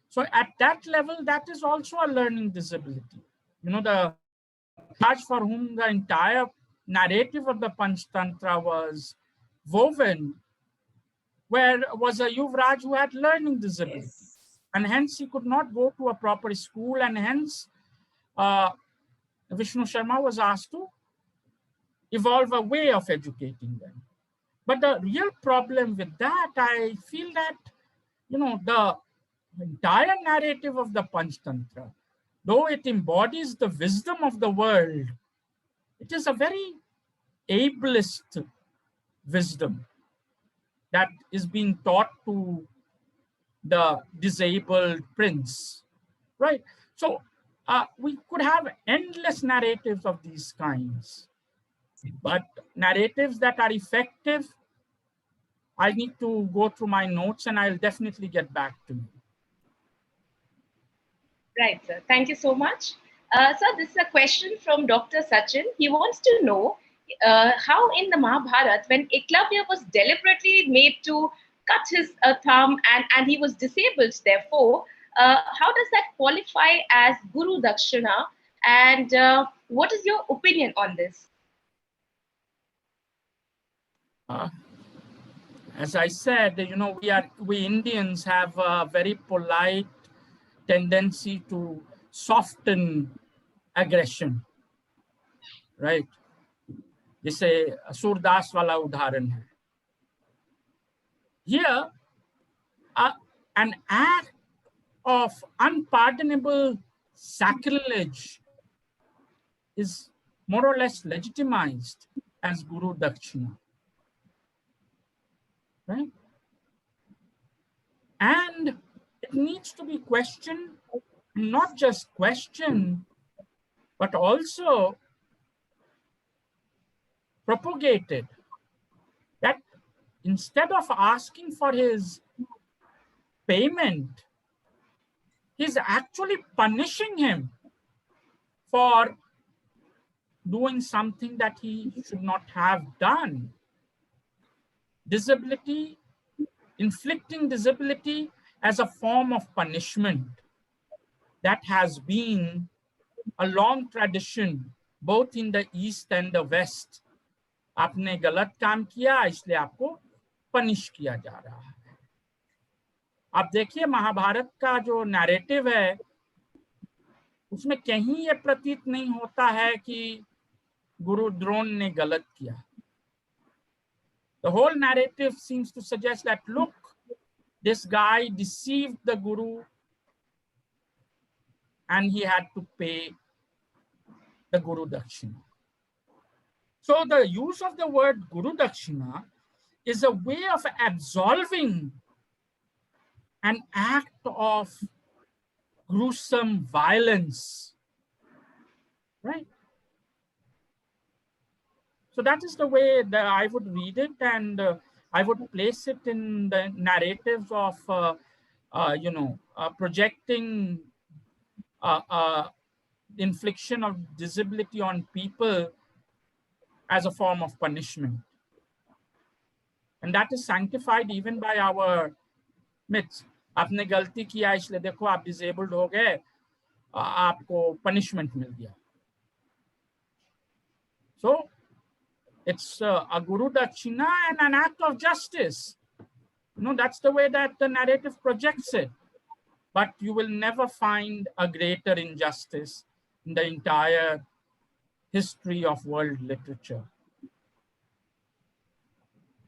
So at that level, that is also a learning disability. You know, the Yuvraj for whom the entire narrative of the Panchtantra was woven, where was a Yuvraj who had learning disability. Yes. And hence he could not go to a proper school, and hence uh, Vishnu Sharma was asked to evolve a way of educating them. But the real problem with that, I feel that, you know, the entire narrative of the Panchtantra, though it embodies the wisdom of the world, it is a very ableist wisdom that is being taught to the disabled prince, right? So we could have endless narratives of these kinds, but narratives that are effective, I need to go through my notes and I'll definitely get back to you. Right, sir. Thank you so much. Sir, this is a question from Dr. Sachin. He wants to know how in the Mahabharata, when Eklavya was deliberately made to cut his thumb and he was disabled, therefore, how does that qualify as Guru Dakshina? And what is your opinion on this? As I said, you know, we Indians have a very polite tendency to soften aggression, right? जैसे सूरदास वाला उदाहरण है. Here, an act of unpardonable sacrilege is more or less legitimized as Guru Dakshina, right? And it needs to be questioned, not just questioned, but also propagated, that instead of asking for his payment, he's actually punishing him for doing something that he should not have done. Disability, inflicting disability as a form of punishment, that has been a long tradition both in the East and the West. आपने गलत काम किया इसलिए आपको punish किया जा रहा है. आप देखिए महाभारत का जो नैरेटिव है उसमें कहीं ये प्रतीत नहीं होता है कि गुरु द्रोण ने गलत किया. The whole narrative seems to suggest that, look, this guy deceived the guru and he had to pay the Guru Dakshina. So the use of the word Guru Dakshina is a way of absolving an act of gruesome violence, right? So that is the way that I would read it, and I would place it in the narratives of, projecting infliction of disability on people as a form of punishment. And that is sanctified even by our myths. आपने गलती किया इसलिए देखो आप disabled हो गए, आपको punishment मिल गया. So It's a guru dachina and an act of justice. That's the way that the narrative projects it. But you will never find a greater injustice in the entire history of world literature.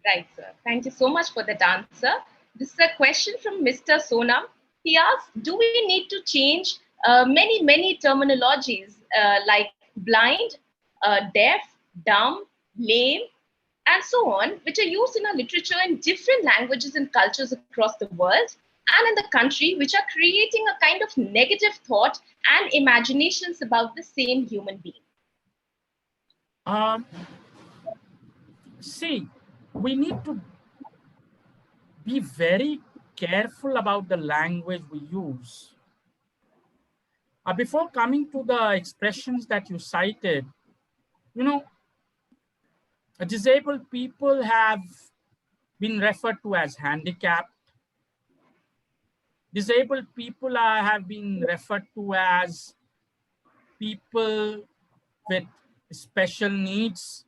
Right, sir. Thank you so much for that answer. This is a question from Mr. Sonam. He asks, do we need to change many terminologies like blind, deaf, dumb, lame, and so on, which are used in our literature in different languages and cultures across the world and in the country, which are creating a kind of negative thought and imaginations about the same human being? See, we need to be very careful about the language we use. Before coming to the expressions that you cited, disabled people have been referred to as handicapped. Disabled people have been referred to as people with special needs.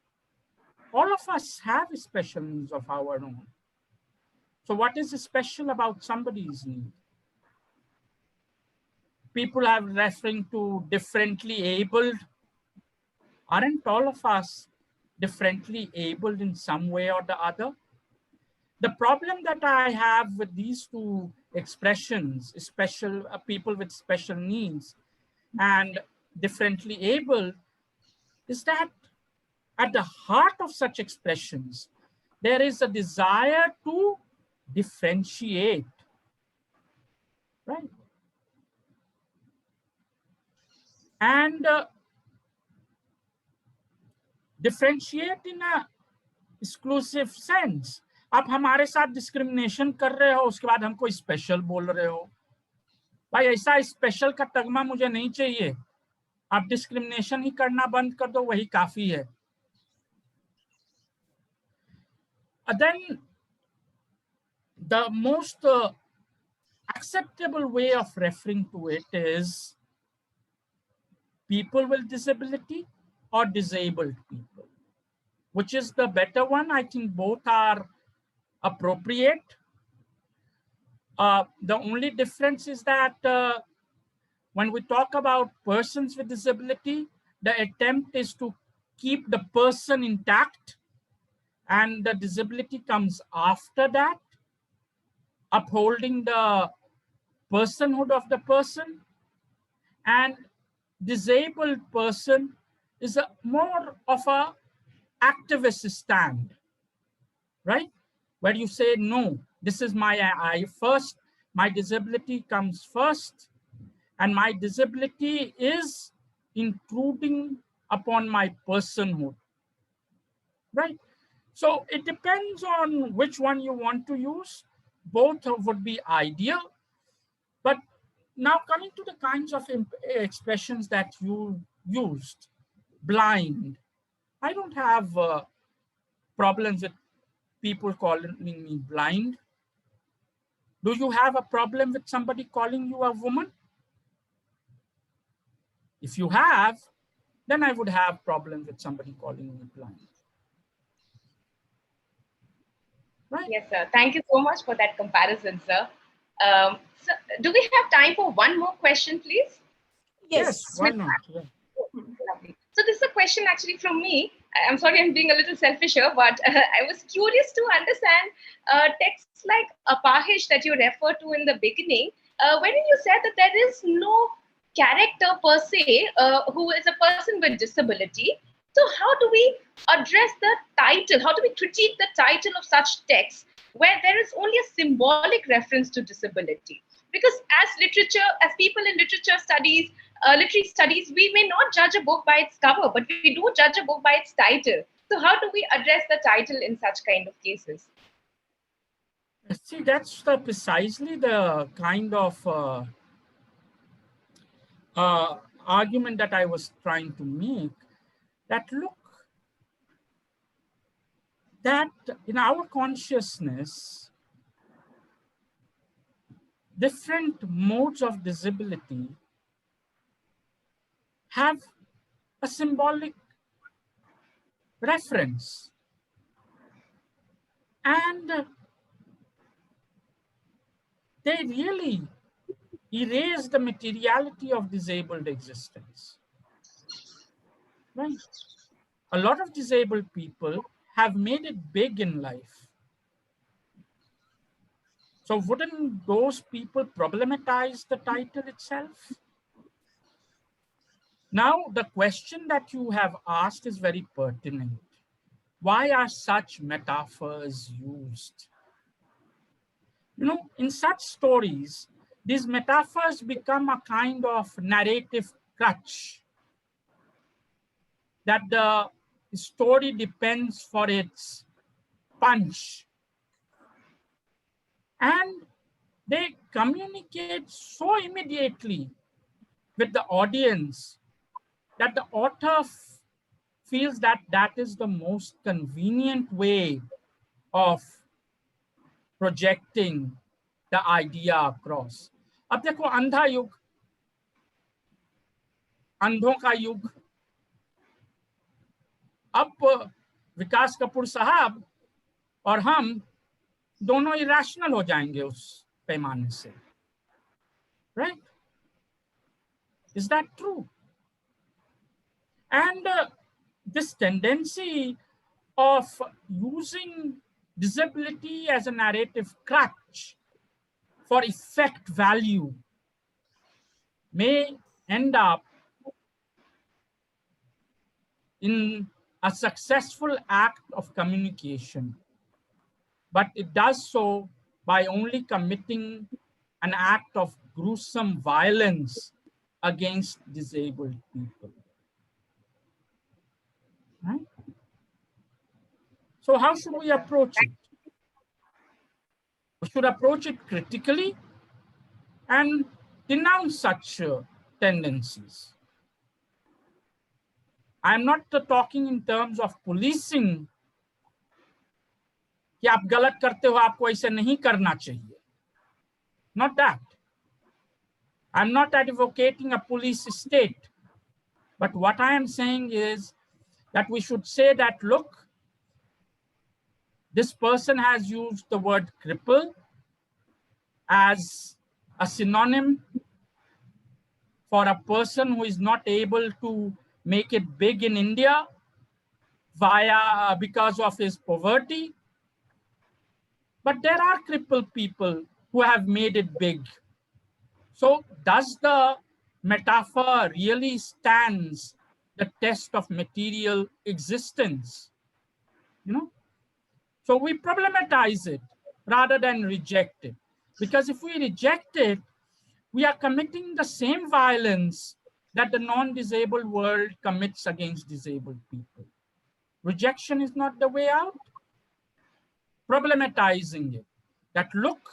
All of us have special needs of our own. So what is special about somebody's need? People are referring to differently abled. Aren't all of us differently abled in some way or the other? The problem that I have with these two expressions, special people with special needs and differently abled, is that at the heart of such expressions, there is a desire to differentiate, right? And differentiate in a exclusive sense. आप हमारे साथ discrimination कर रहे हो, उसके बाद हमको special बोल रहे हो। भाई ऐसा स्पेशल का तगमा मुझे नहीं चाहिए, आप डिस्क्रिमिनेशन ही करना बंद कर दो, वही काफी है। Then the most acceptable way of referring to it is people with disability or disabled people. Which is the better one? I think both are appropriate. The only difference is that when we talk about persons with disability, the attempt is to keep the person intact, and the disability comes after that, upholding the personhood of the person. And disabled person is more of a activist stand, right? Where you say, no, this is my first, my disability comes first, and my disability is intruding upon my personhood, right? So it depends on which one you want to use. Both would be ideal. But now coming to the kinds of expressions that you used, blind. I don't have problems with people calling me blind. Do you have a problem with somebody calling you a woman? If you have, then I would have problems with somebody calling me blind. Right? Yes, sir. Thank you so much for that comparison, sir. So do we have time for one more question, please? Yes. Why not? Yeah. Lovely. So this is a question actually from me. I'm sorry, I'm being a little selfish here, but I was curious to understand texts like Apahish that you referred to in the beginning, when you said that there is no character per se who is a person with disability. So how do we address the title? How do we critique the title of such texts where there is only a symbolic reference to disability? Because as literature, as people in literature studies, literary studies, we may not judge a book by its cover, but we do judge a book by its title. So how do we address the title in such kind of cases? See, that's precisely the kind of argument that I was trying to make. That look, that in our consciousness, different modes of disability have a symbolic reference. And they really erase the materiality of disabled existence. Right? A lot of disabled people have made it big in life. So wouldn't those people problematize the title itself? Now, the question that you have asked is very pertinent. Why are such metaphors used? You know, in such stories, these metaphors become a kind of narrative crutch that the story depends for its punch. And they communicate so immediately with the audience that the author feels that that is the most convenient way of projecting the idea across. अब देखो अंधा युग, अंधों का युग, अब विकास कपूर साहब और हम दोनों इरेशनल हो जाएंगे उस पैमाने से, right? Is that true? And this tendency of using disability as a narrative crutch for effect value may end up in a successful act of communication, but it does so by only committing an act of gruesome violence against disabled people. Right? So how should we approach it? We should approach it critically and denounce such tendencies. I'm not talking in terms of policing कि आप गलत करते हो, आपको ऐसे नहीं करना चाहिए. Not that. I'm not advocating a police state. But what I am saying is that we should say that, look, this person has used the word cripple as a synonym for a person who is not able to make it big in India because of his poverty. But there are crippled people who have made it big. So does the metaphor really stands the test of material existence? You know? So we problematize it rather than reject it. Because if we reject it, we are committing the same violence that the non-disabled world commits against disabled people. Rejection is not the way out. Problematizing it, that look,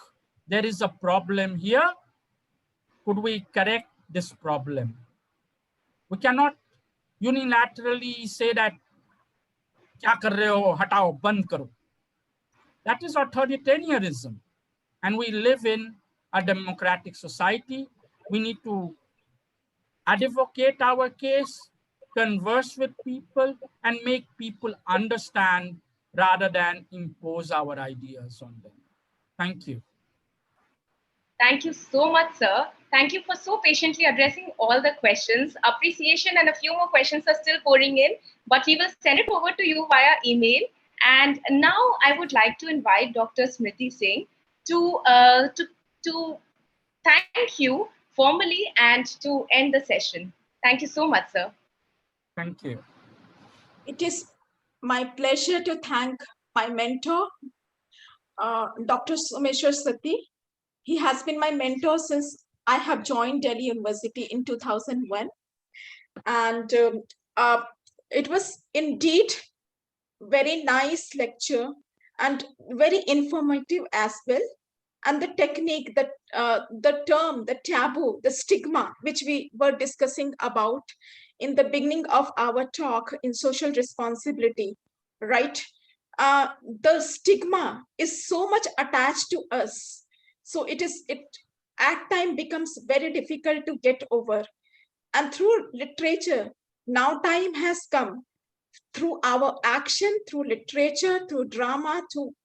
there is a problem here. Could we correct this problem? We cannot unilaterally say that, kya kar rahe ho, hatao, band karo. That is authoritarianism. And we live in a democratic society. We need to advocate our case, converse with people, and make people understand rather than impose our ideas on them. Thank you. Thank you so much, sir. Thank you for so patiently addressing all the questions. Appreciation, and a few more questions are still pouring in, but we will send it over to you via email. And now I would like to invite Dr. Smriti Singh to thank you formally and to end the session. Thank you so much, sir. Thank you. It is my pleasure to thank my mentor, Dr. Someshwar Sati. He has been my mentor since I have joined Delhi University in 2001. And it was indeed very nice lecture and very informative as well. And the technique, the term, the taboo, the stigma, which we were discussing about in the beginning of our talk in social responsibility, right? The stigma is so much attached to us. So it at times becomes very difficult to get over. And through literature, now time has come through our action, through literature, through drama, through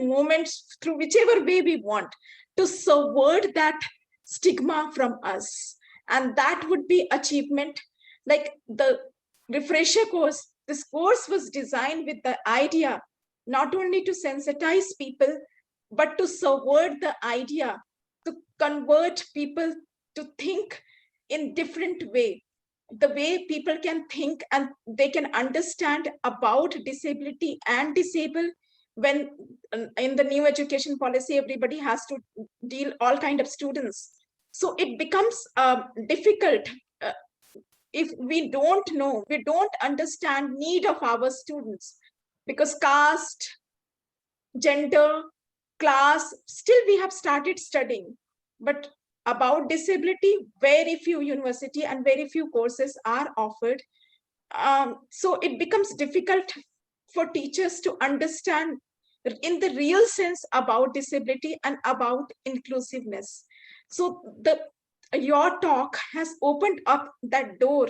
moments, through whichever way we want to subvert that stigma from us. And that would be achievement. Like the refresher course, this course was designed with the idea not only to sensitize people, but to subvert the idea, to convert people to think in different way, the way people can think and they can understand about disability and disabled. When in the new education policy, everybody has to deal all kind of students. So it becomes difficult if we don't know, we don't understand need of our students, because caste, gender, class, still we have started studying. But about disability, very few university and very few courses are offered. So it becomes difficult for teachers to understand in the real sense about disability and about inclusiveness. So your talk has opened up that door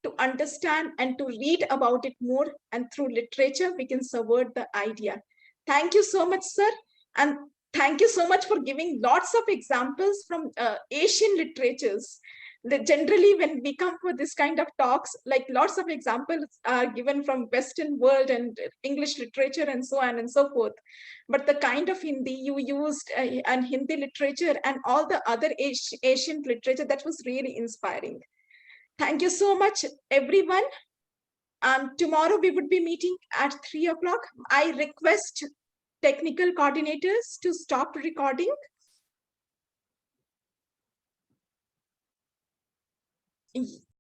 to understand and to read about it more, and through literature we can subvert the idea. Thank you so much, sir. And thank you so much for giving lots of examples from Asian literatures. Generally, when we come for this kind of talks, like lots of examples are given from Western world and English literature and so on and so forth. But the kind of Hindi you used and Hindi literature and all the other Asian literature, that was really inspiring. Thank you so much, everyone. Tomorrow we would be meeting at 3 o'clock. I request technical coordinators to stop recording.